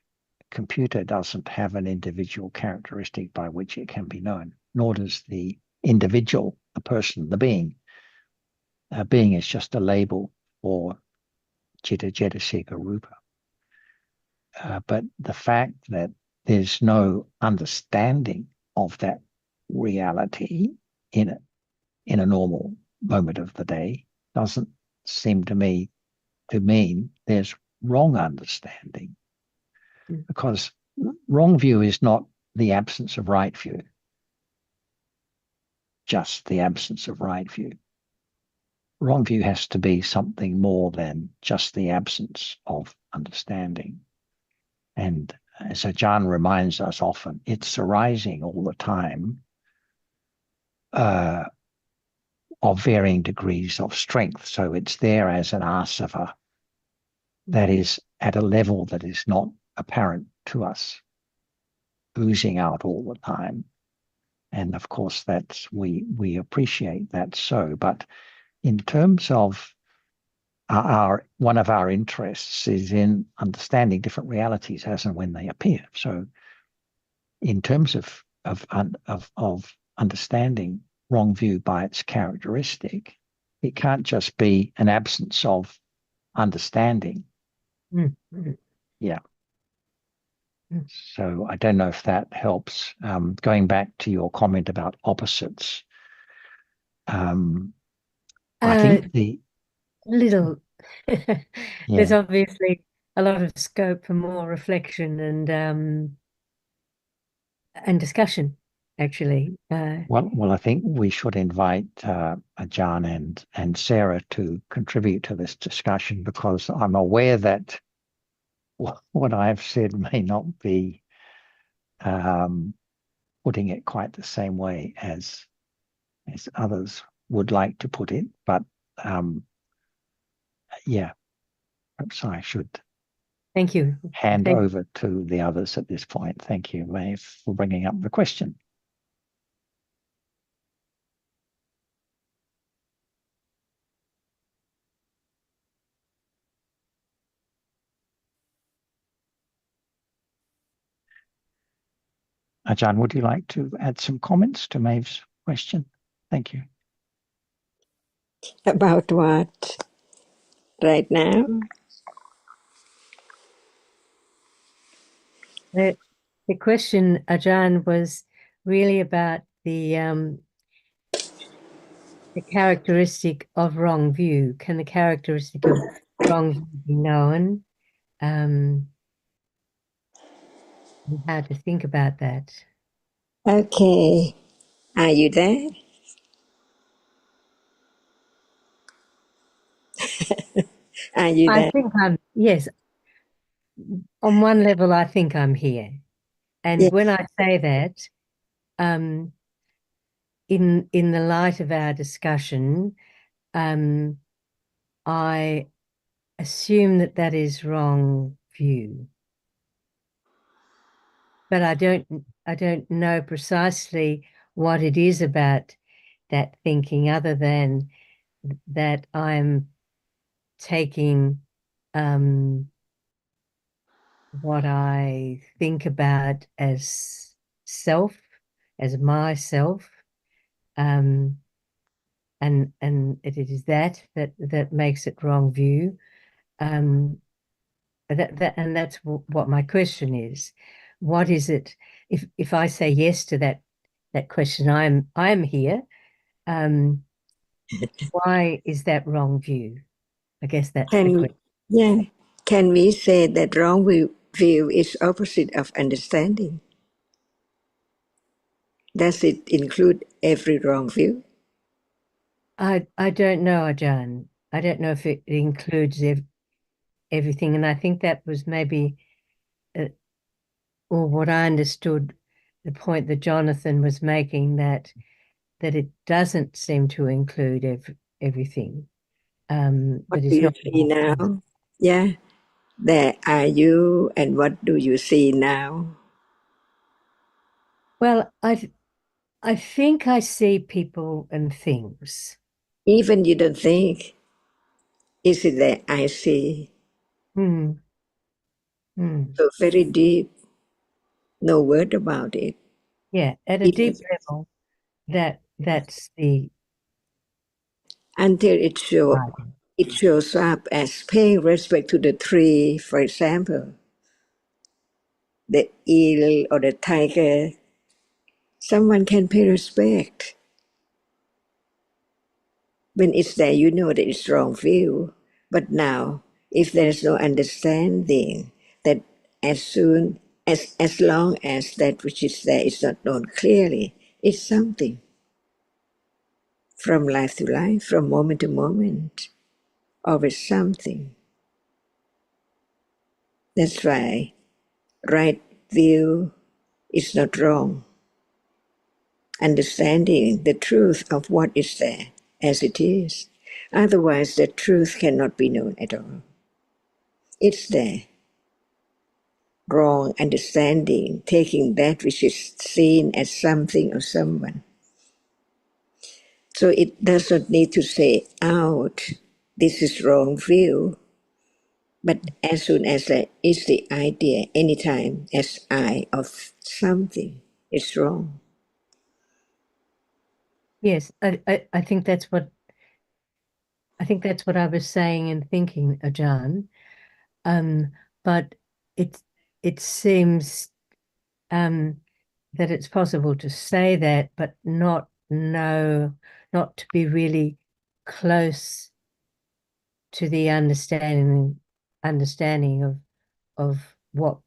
computer doesn't have an individual characteristic by which it can be known, nor does the individual, the person, the being. Being is just a label for Chitta Cetasika Rupa. But the fact that there's no understanding of that reality in a normal moment of the day doesn't seem to me to mean there's wrong understanding, because wrong view is not the absence of right view, just the absence of right view. Wrong view has to be something more than just the absence of understanding. And as Ajahn reminds us often, it's arising all the time, of varying degrees of strength. So it's there as an asava that is at a level that is not apparent to us, oozing out all the time. And of course, we appreciate that so. But in terms of one of our interests is in understanding different realities as and when they appear. So in terms of understanding wrong view by its characteristic, it can't just be an absence of understanding. Yeah. So I don't know if that helps. Going back to your comment about opposites, I think the little Yeah. there's obviously a lot of scope for more reflection and discussion, actually. Well, I think we should invite Ajahn and Sarah to contribute to this discussion, because I'm aware that what I've said may not be putting it quite the same way as others would like to put it. But yeah, perhaps I should Thank you. hand over to the others at this point. Thank you, Maeve, for bringing up the question. Ajahn, would you like to add some comments to Maeve's question? Thank you. About what right now? The question, Ajahn, was really about the characteristic of wrong view. Can the characteristic of wrong view be known? And how to think about that. Okay. Are you there? Are you I there? think yes, on one level, I think I'm here. And Yeah. when I say that, in the light of our discussion, I assume that is wrong view. But I don't know precisely what it is about that thinking, other than that I'm taking what I think about as self, as myself, and it is that makes it wrong view. And that's what my question is. What is it? If I say yes to that question, I'm here. Why is that wrong view? I guess that's the question. Yeah. Can we say that wrong view is opposite of understanding? Does it include every wrong view? I don't know, Ajahn. I don't know if it includes everything, and I think that was maybe, or what I understood, the point that Jonathan was making, that it doesn't seem to include everything. What That do is you not. see now? Yeah. There are you, and what do you see now? Well, I think I see people and things. Even you don't think, is it that I see? Hmm. So very deep, no word about it. Yeah, at a deep level, that's the Until it shows up as paying respect to the tree, for example, the eel or the tiger. Someone can pay respect. When it's there, you know that it's wrong view. But now, if there's no understanding that as long as that which is there is not known clearly, it's something. From life to life, from moment to moment, always something. That's why right view is not wrong. Understanding the truth of what is there as it is. Otherwise, the truth cannot be known at all. It's there. Wrong understanding, taking that which is seen as something or someone. So it does not need to say out, this is wrong view. But as soon as there is the idea, anytime as I of something, it's wrong. yes. I think that's what I was saying and thinking, Ajahn. But it seems that it's possible to say that, but not to be really close to the understanding of what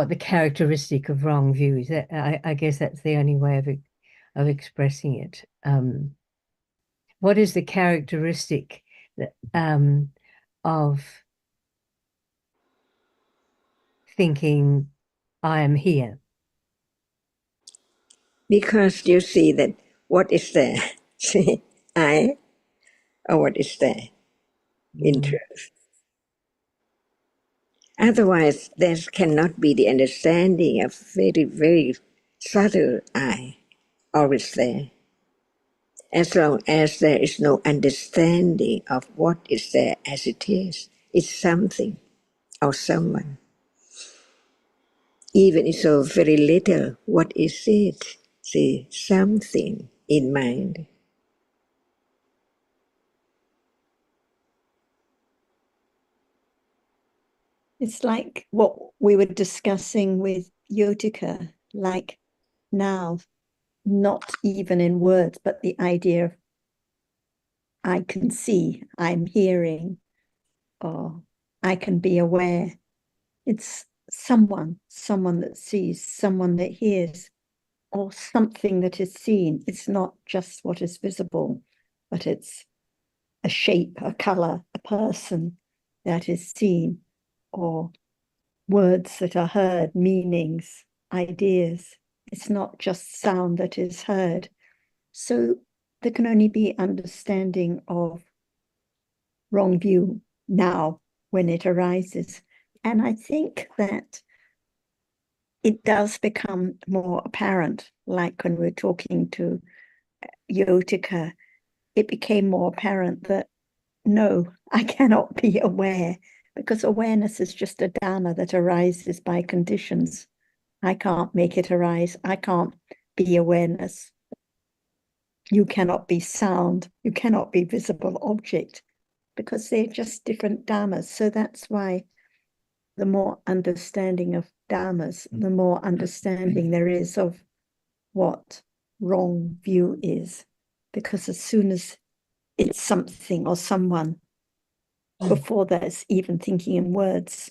the characteristic of wrong view is. That I guess that's the only way of expressing it. What is the characteristic that, of thinking I am here? Because you see that what is there, see, I, or what is there in truth. Otherwise, there cannot be the understanding of very, very subtle I, always there. As long as there is no understanding of what is there as it is, it's something or someone. Even it's so very little, what is it? See, something in mind. It's like what we were discussing with Yotika, like now, not even in words, but the idea of I can see, I'm hearing, or I can be aware. It's someone that sees, someone that hears, or something that is seen. It's not just what is visible, but it's a shape, a color, a person that is seen, or words that are heard, meanings, ideas. It's not just sound that is heard. So there can only be understanding of wrong view now when it arises. And I think that it does become more apparent, like when we're talking to Yotika, it became more apparent that no, I cannot be aware, because awareness is just a Dhamma that arises by conditions. I can't make it arise. I can't be awareness. You cannot be sound. You cannot be visible object, because they're just different Dhammas. So that's why the more understanding of Dhammas, the more understanding there is of what wrong view is. Because as soon as it's something or someone, before there's even thinking in words,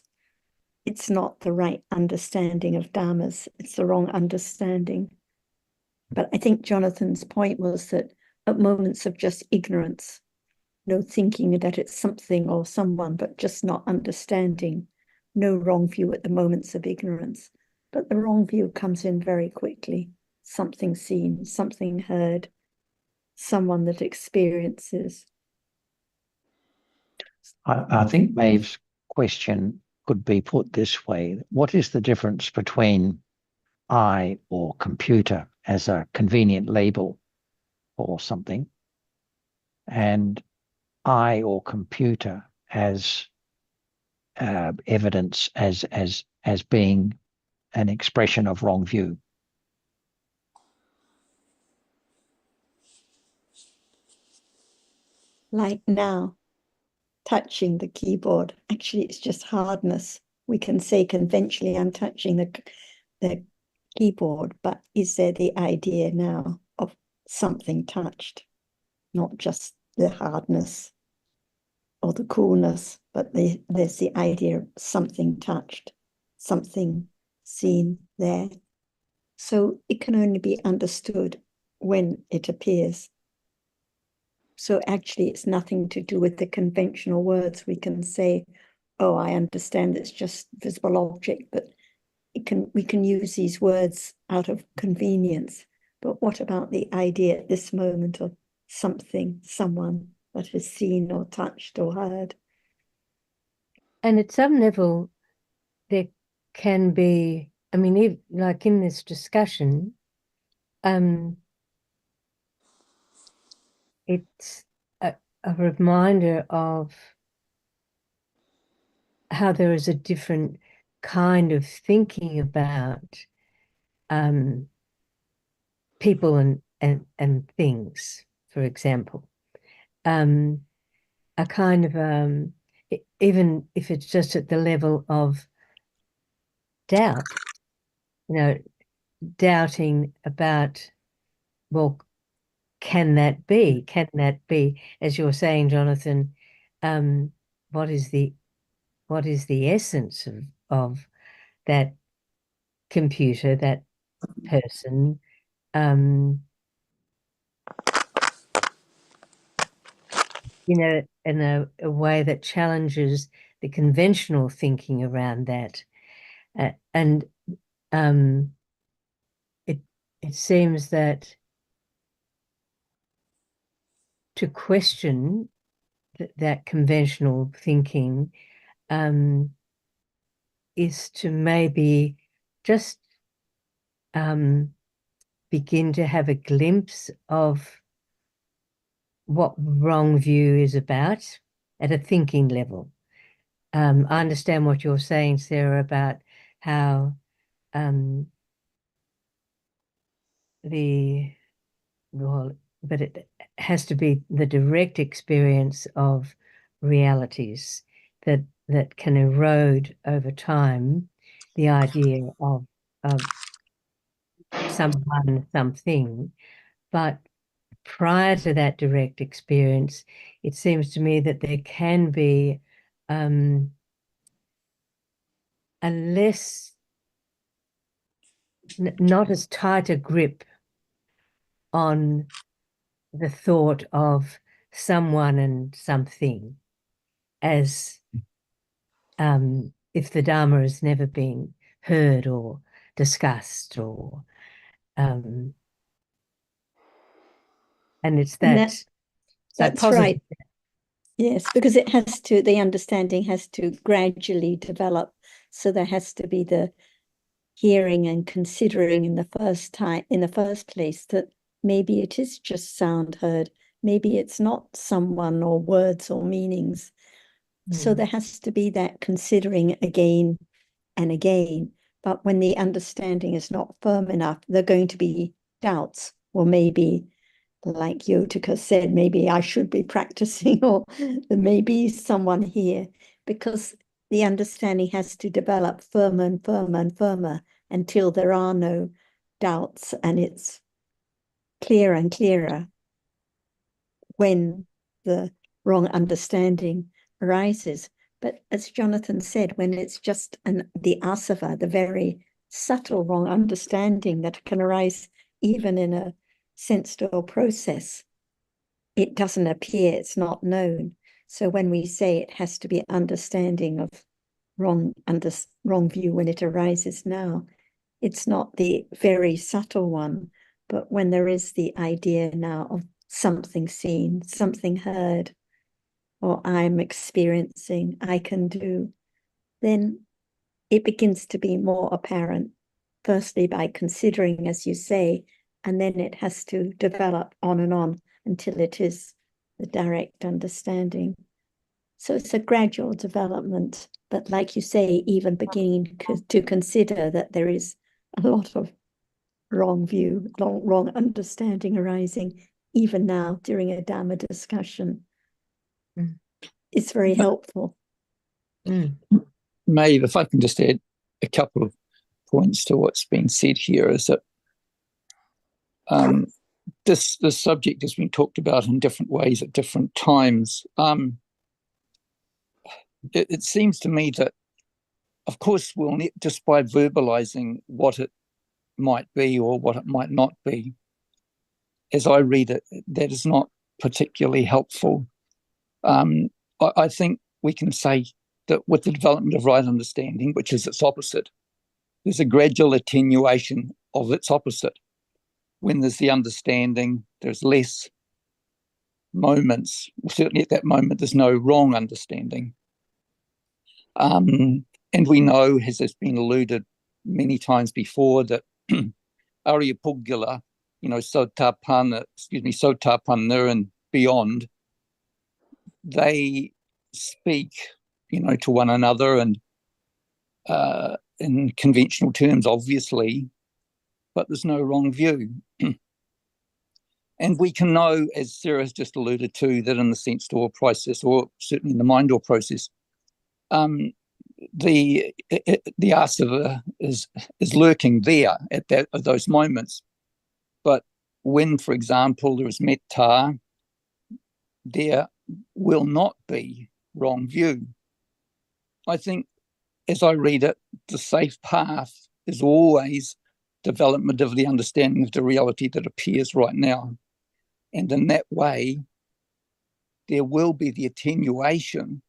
it's not the right understanding of Dhammas. It's the wrong understanding. But I think Jonathan's point was that at moments of just ignorance, no thinking that it's something or someone, but just not understanding, no wrong view at the moments of ignorance. But the wrong view comes in very quickly. Something seen, something heard, someone that experiences. I think Maeve's question could be put this way. What is the difference between I or computer as a convenient label for something and I or computer as evidence as being an expression of wrong view? Like now, touching the keyboard. Actually, it's just hardness. We can say conventionally, I'm touching the keyboard, but is there the idea now of something touched, not just the hardness or the coolness, but there's the idea of something touched, something seen there. So it can only be understood when it appears. So actually, it's nothing to do with the conventional words. We can say, oh, I understand it's just visible object, but we can use these words out of convenience. But what about the idea at this moment of something, someone that is seen or touched or heard? And at some level, there can be, I mean, like in this discussion, it's a reminder of how there is a different kind of thinking about people and things, for example. A kind of even if it's just at the level of doubt, doubting about, well, can that be? Can that be, as you're saying, Jonathan, what is the essence of that computer, that person, in a way that challenges the conventional thinking around that. And it seems that to question that conventional thinking is to maybe just begin to have a glimpse of what wrong view is about at a thinking level. I understand what you're saying, Sarah, about how but it has to be the direct experience of realities that can erode over time the idea of someone, something. But prior to that direct experience, it seems to me that there can be a less, not as tight a grip on the thought of someone and something as if the Dharma has never been heard or discussed, or and it's that that's right. Yes, because it has to, the understanding has to gradually develop. So there has to be the hearing and considering in the first place that maybe it is just sound heard. Maybe it's not someone or words or meanings. So there has to be that considering again and again. But when the understanding is not firm enough, there are going to be doubts, or maybe, like Yotika said, maybe I should be practicing, or there may be someone here, because the understanding has to develop firmer and firmer and firmer until there are no doubts, and it's clearer and clearer when the wrong understanding arises. But as Jonathan said, when it's just the asava, the very subtle wrong understanding that can arise even in a sense door process, it doesn't appear, it's not known. So when we say it has to be understanding of wrong view when it arises now, it's not the very subtle one, but when there is the idea now of something seen, something heard, or I'm experiencing, I can do, then it begins to be more apparent, firstly by considering, as you say, and then it has to develop on and on until it is the direct understanding. So it's a gradual development, but like you say, even beginning to consider that there is a lot of wrong view, wrong understanding arising, even now during a Dhamma discussion. It's very helpful. Maeve, if I can just add a couple of points to what's been said here, is that this subject has been talked about in different ways at different times. It seems to me that, of course, just by verbalizing what it might be or what it might not be, as I read it, that is not particularly helpful. I think we can say that with the development of right understanding, which is its opposite, there's a gradual attenuation of its opposite. When there's the understanding, there's less moments. Certainly at that moment, there's no wrong understanding. And we know, as has been alluded many times before, that Arya Pugula, Sotapanna and beyond, they speak, to one another and in conventional terms, obviously, but there's no wrong view. And we can know, as Sarah has just alluded to, that in the sense door process, or certainly in the mind door process, the asava is lurking there at those moments. But when, for example, there is metta, there will not be wrong view. I think, as I read it, the safe path is always development of the understanding of the reality that appears right now. And in that way, there will be the attenuation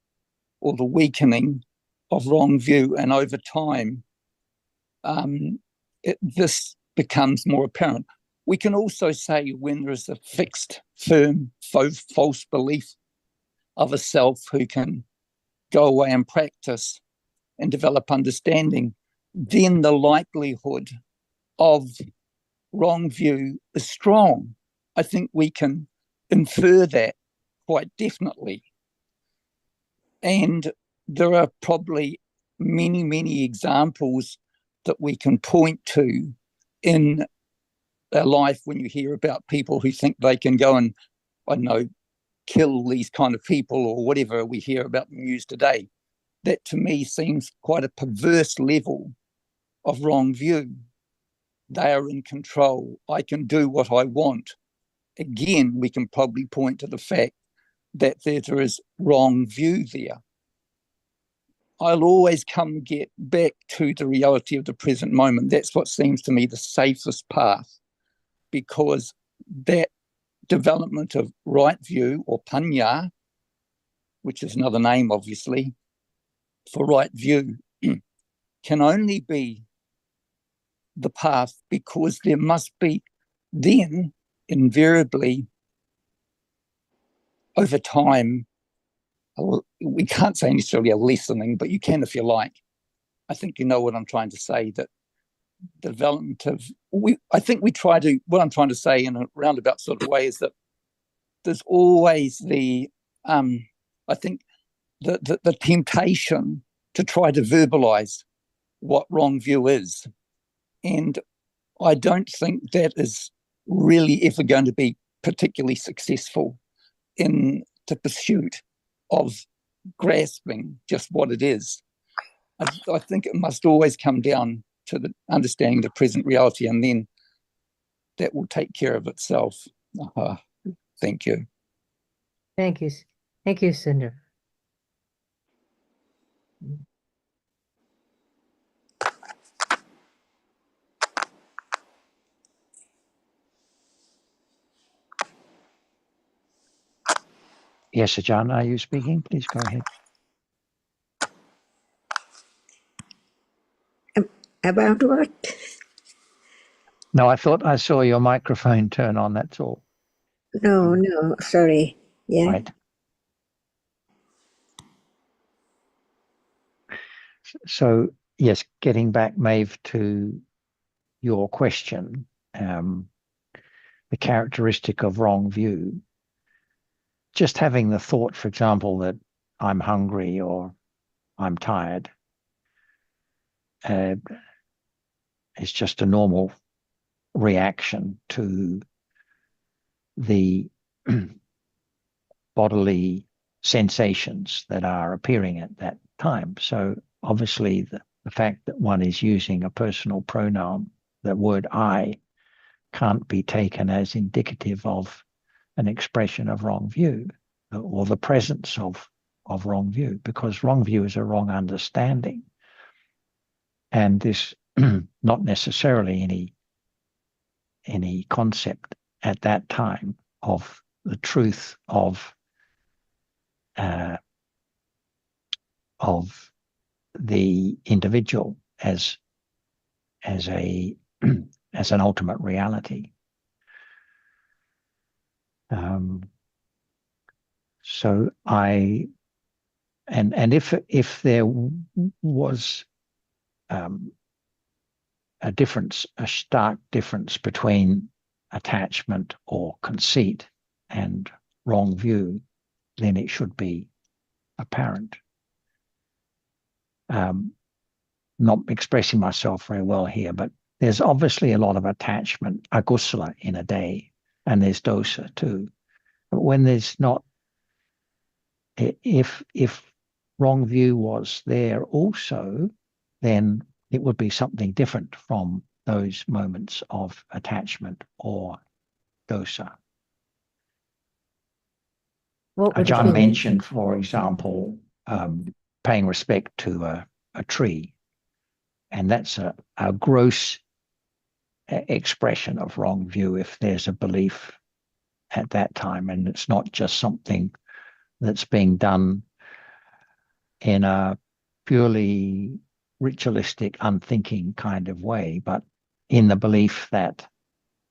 or the weakening of wrong view. And over time, this becomes more apparent. We can also say when there is a fixed, firm, false belief of a self who can go away and practice and develop understanding, then the likelihood of wrong view is strong. I think we can infer that quite definitely. And there are probably many, many examples that we can point to in our life when you hear about people who think they can go and, I don't know, kill these kind of people or whatever we hear about the news today. that to me seems quite a perverse level of wrong view. They are in control. I can do what I want. Again, we can probably point to the fact that there is wrong view there. I'll always get back to the reality of the present moment. That's what seems to me the safest path, because that development of right view, or panya, which is another name, obviously, for right view, can only be the path because there must be then invariably over time, we can't say necessarily a lessening, but you can if you like. I think you know what I'm trying to say, that the development of, I think we try to, what I'm trying to say in a roundabout sort of way is that there's always the, I think, the temptation to try to verbalize what wrong view is. And I don't think that is really ever going to be particularly successful in the pursuit of grasping just what it is. I think it must always come down to the understanding the present reality, and then that will take care of itself. Thank you. Thank you. Thank you, Sundar. Yes, Ajahn, are you speaking? Please go ahead. About what? No, I thought I saw your microphone turn on, that's all. No, sorry. Yeah. Right. So, yes, getting back, Maeve, to your question, the characteristic of wrong view, just having the thought, for example, that I'm hungry or I'm tired, is just a normal reaction to the bodily sensations that are appearing at that time. So obviously the fact that one is using a personal pronoun, the word I, can't be taken as indicative of an expression of wrong view or the presence of wrong view, because wrong view is a wrong understanding. And this not necessarily any concept at that time of the truth of the individual as a as an ultimate reality. So if there was a stark difference between attachment or conceit and wrong view, then it should be apparent. Not expressing myself very well here, but there's obviously a lot of attachment, akusala, in a day, and there's dosa too. But when there's not, if wrong view was there also, then it would be something different from those moments of attachment or dosa. Ajahn mentioned, for example, paying respect to a tree, and that's a gross expression of wrong view if there's a belief at that time, and it's not just something that's being done in a purely ritualistic, unthinking kind of way, but in the belief that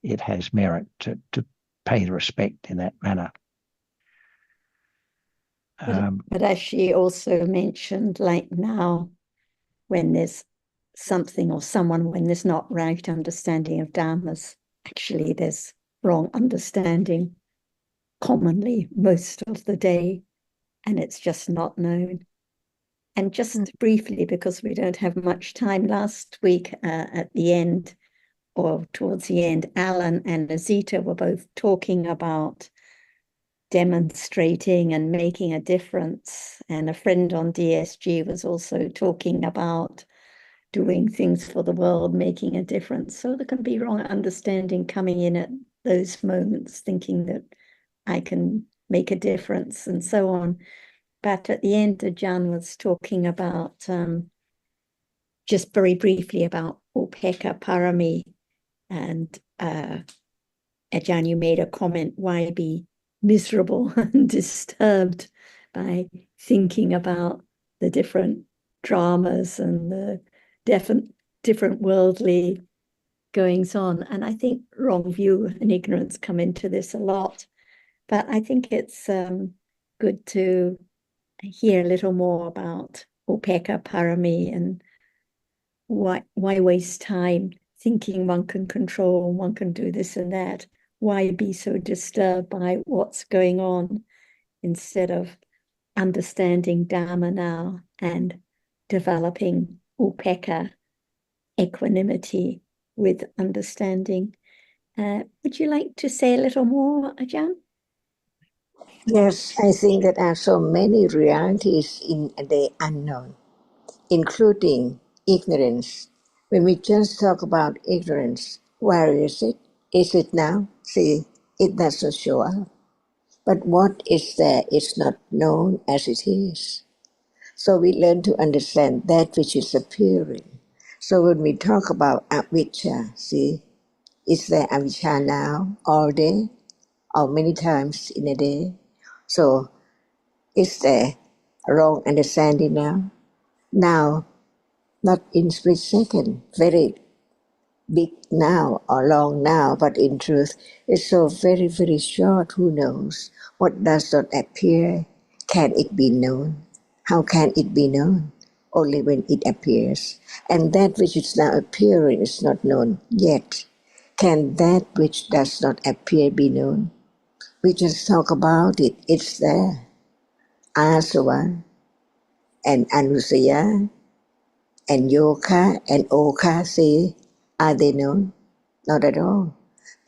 it has merit to pay the respect in that manner. But as she also mentioned, like now, when there's something or someone, when there's not right understanding of dhammas, actually there's wrong understanding commonly most of the day, and it's just not known. And just briefly, because we don't have much time, last week at the end, or towards the end, Alan and Azita were both talking about demonstrating and making a difference. And a friend on DSG was also talking about doing things for the world, making a difference. So there can be wrong understanding coming in at those moments, thinking that I can make a difference and so on. But at the end, Ajahn was talking about, just very briefly about Upekkha Parami. And Ajahn, you made a comment, why be miserable and disturbed by thinking about the different dramas and the different worldly goings on. And I think wrong view and ignorance come into this a lot. But I think it's good to hear a little more about Upekkha Parami and why waste time thinking one can control, one can do this and that. Why be so disturbed by what's going on instead of understanding Dhamma now and developing Upekkha, equanimity with understanding. Would you like to say a little more, Ajahn? Yes, I think that there are so many realities in the unknown, including ignorance. When we just talk about ignorance, where is it? Is it now? See, it doesn't show up. But what is there is not known as it is. So we learn to understand that which is appearing. So when we talk about avijja, see, is there avijja now, all day, or many times in a day? So is there wrong understanding now? Now, not in split second, very big now or long now, but in truth, it's so very, very short. Who knows? What does not appear, can it be known? How can it be known? Only when it appears. And that which is now appearing is not known yet. Can that which does not appear be known? We just talk about it. It's there. Asava and Anusaya and Yoga and Oka say, are they known? Not at all.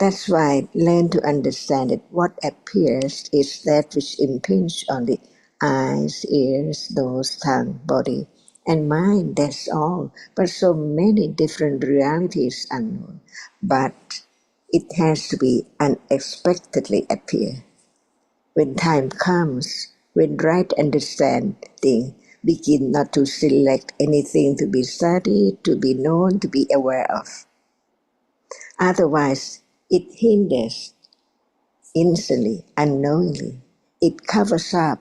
That's why learn to understand it. What appears is that which impinges on the eyes, ears, nose, tongue, body, and mind. That's all. But so many different realities unknown. But it has to be unexpectedly appear. When time comes, when right understanding begin not to select anything to be studied, to be known, to be aware of. Otherwise, it hinders instantly, unknowingly. It covers up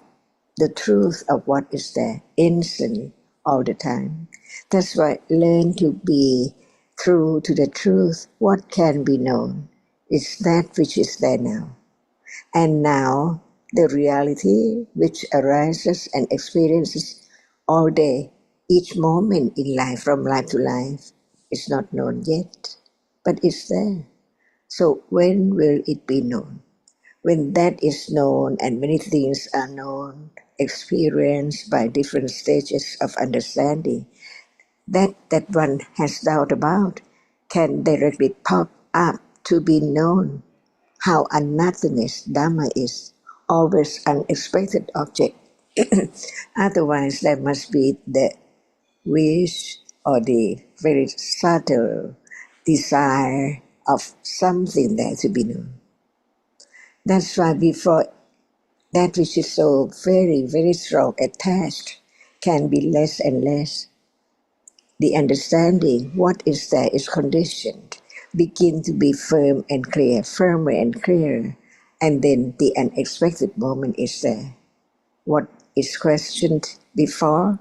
the truth of what is there instantly, all the time. That's why learn to be true to the truth. What can be known is that which is there now. And now, the reality which arises and experiences all day, each moment in life, from life to life, is not known yet, but it's there. So when will it be known? When that is known and many things are known, experienced by different stages of understanding, that one has doubt about can directly pop up to be known. How unnothingness Dhamma is, always unexpected object. Otherwise, there must be the wish or the very subtle desire of something there to be known. That's why before that which is so very, very strong attached can be less and less. The understanding, what is there, is conditioned, begin to be firm and clear, firmer and clearer, and then the unexpected moment is there. What is questioned before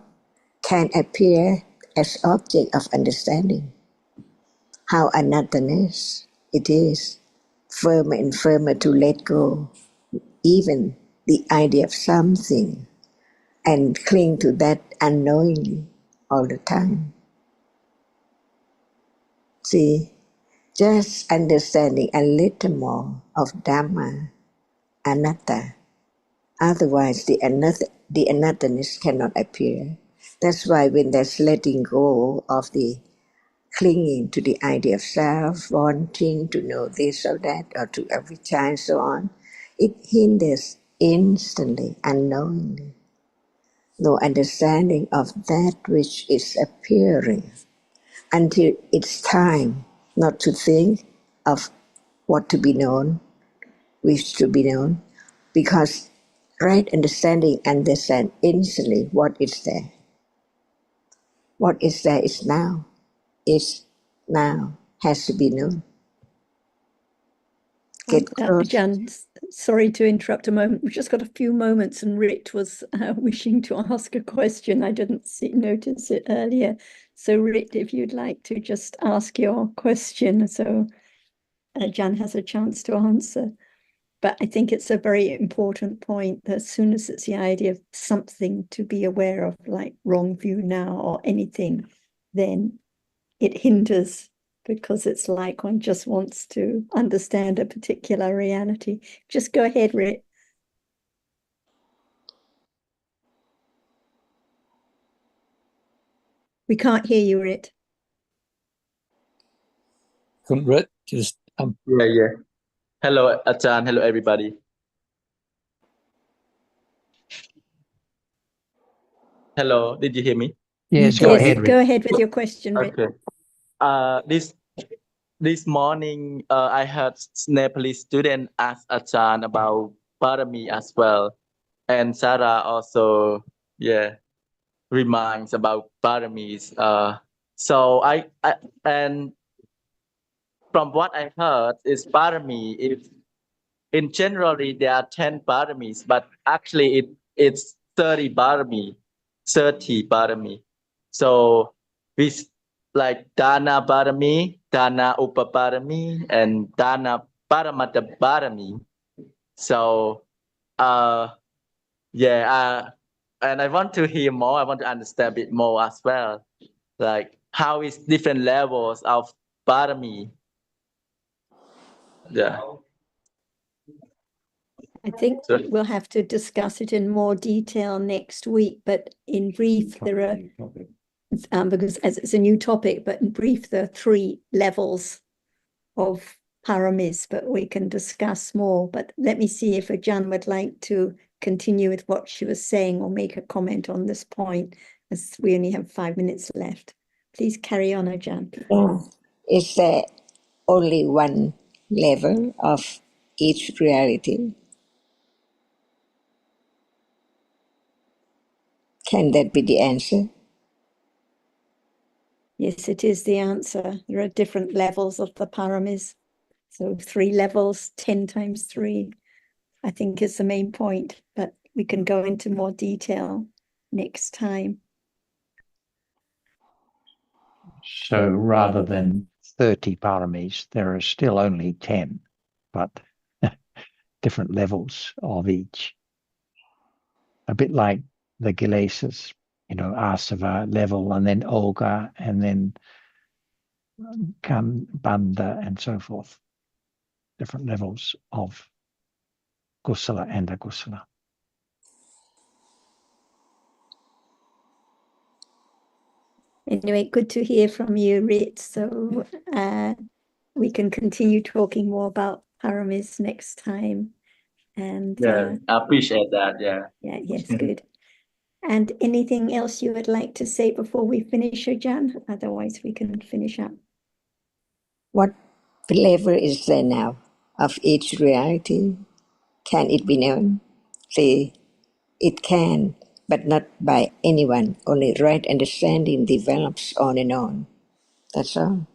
can appear as object of understanding. How anotherless it is, firmer and firmer to let go, even the idea of something, and cling to that unknowingly all the time. See, just understanding a little more of Dhamma, anatta. Otherwise, the anotherness cannot appear. That's why when there's letting go of the clinging to the idea of self, wanting to know this or that, or to avijja and so on, it hinders instantly, unknowingly. No understanding of that which is appearing until it's time not to think of what to be known, wish to be known, because right understand instantly what is there. What is there is now, has to be known. Get close. Jan, sorry to interrupt a moment. We've just got a few moments, and Rit was wishing to ask a question. I didn't notice it earlier. So, Rit, if you'd like to just ask your question, so Jan has a chance to answer. But I think it's a very important point that as soon as it's the idea of something to be aware of, like wrong view now or anything, then it hinders, because it's like one just wants to understand a particular reality. Just go ahead, Rit. We can't hear you, Rit. Couldn't Rit just Yeah. Hello, Ajahn. Hello, everybody. Hello, did you hear me? Yes, go ahead, Rit. Go ahead with your question, Rit. Okay. This morning, I heard Nepalese student ask Ajahn about Parami as well, and Sarah also, reminds about Paramis. So and from what I heard is Parami. If in generally there are 10 Paramis, but actually it's 30 Parami, 30 Parami. So we like Dana Parami, Dana Upaparami, and Dana Paramata Parami. So and I want to hear more. I want to understand a bit more as well, like how is different levels of Parami. Yeah. I think we'll have to discuss it in more detail next week, but in brief, there are, because as it's a new topic, but in brief, there are 3 levels of paramis, but we can discuss more. But let me see if Ajahn would like to continue with what she was saying or make a comment on this point, as we only have 5 minutes left. Please carry on, Ajahn. Is there only one level of each reality? Can that be the answer? Yes, it is the answer. There are different levels of the paramis. So 3 levels, 10 times 3, I think is the main point, but we can go into more detail next time. So rather than 30 paramis, there are still only 10, but different levels of each. A bit like the Gilesis, Asava level, and then Olga, and then Banda, and so forth. Different levels of Kusala and Akusala. Anyway, good to hear from you, Rit. So we can continue talking more about paramis next time. And I appreciate that. Yes, good. And anything else you would like to say before we finish, Ajahn? Otherwise, we can finish up. What flavor is there now of each reality? Can it be known? Say, it can, but not by anyone. Only right understanding develops on and on. That's all.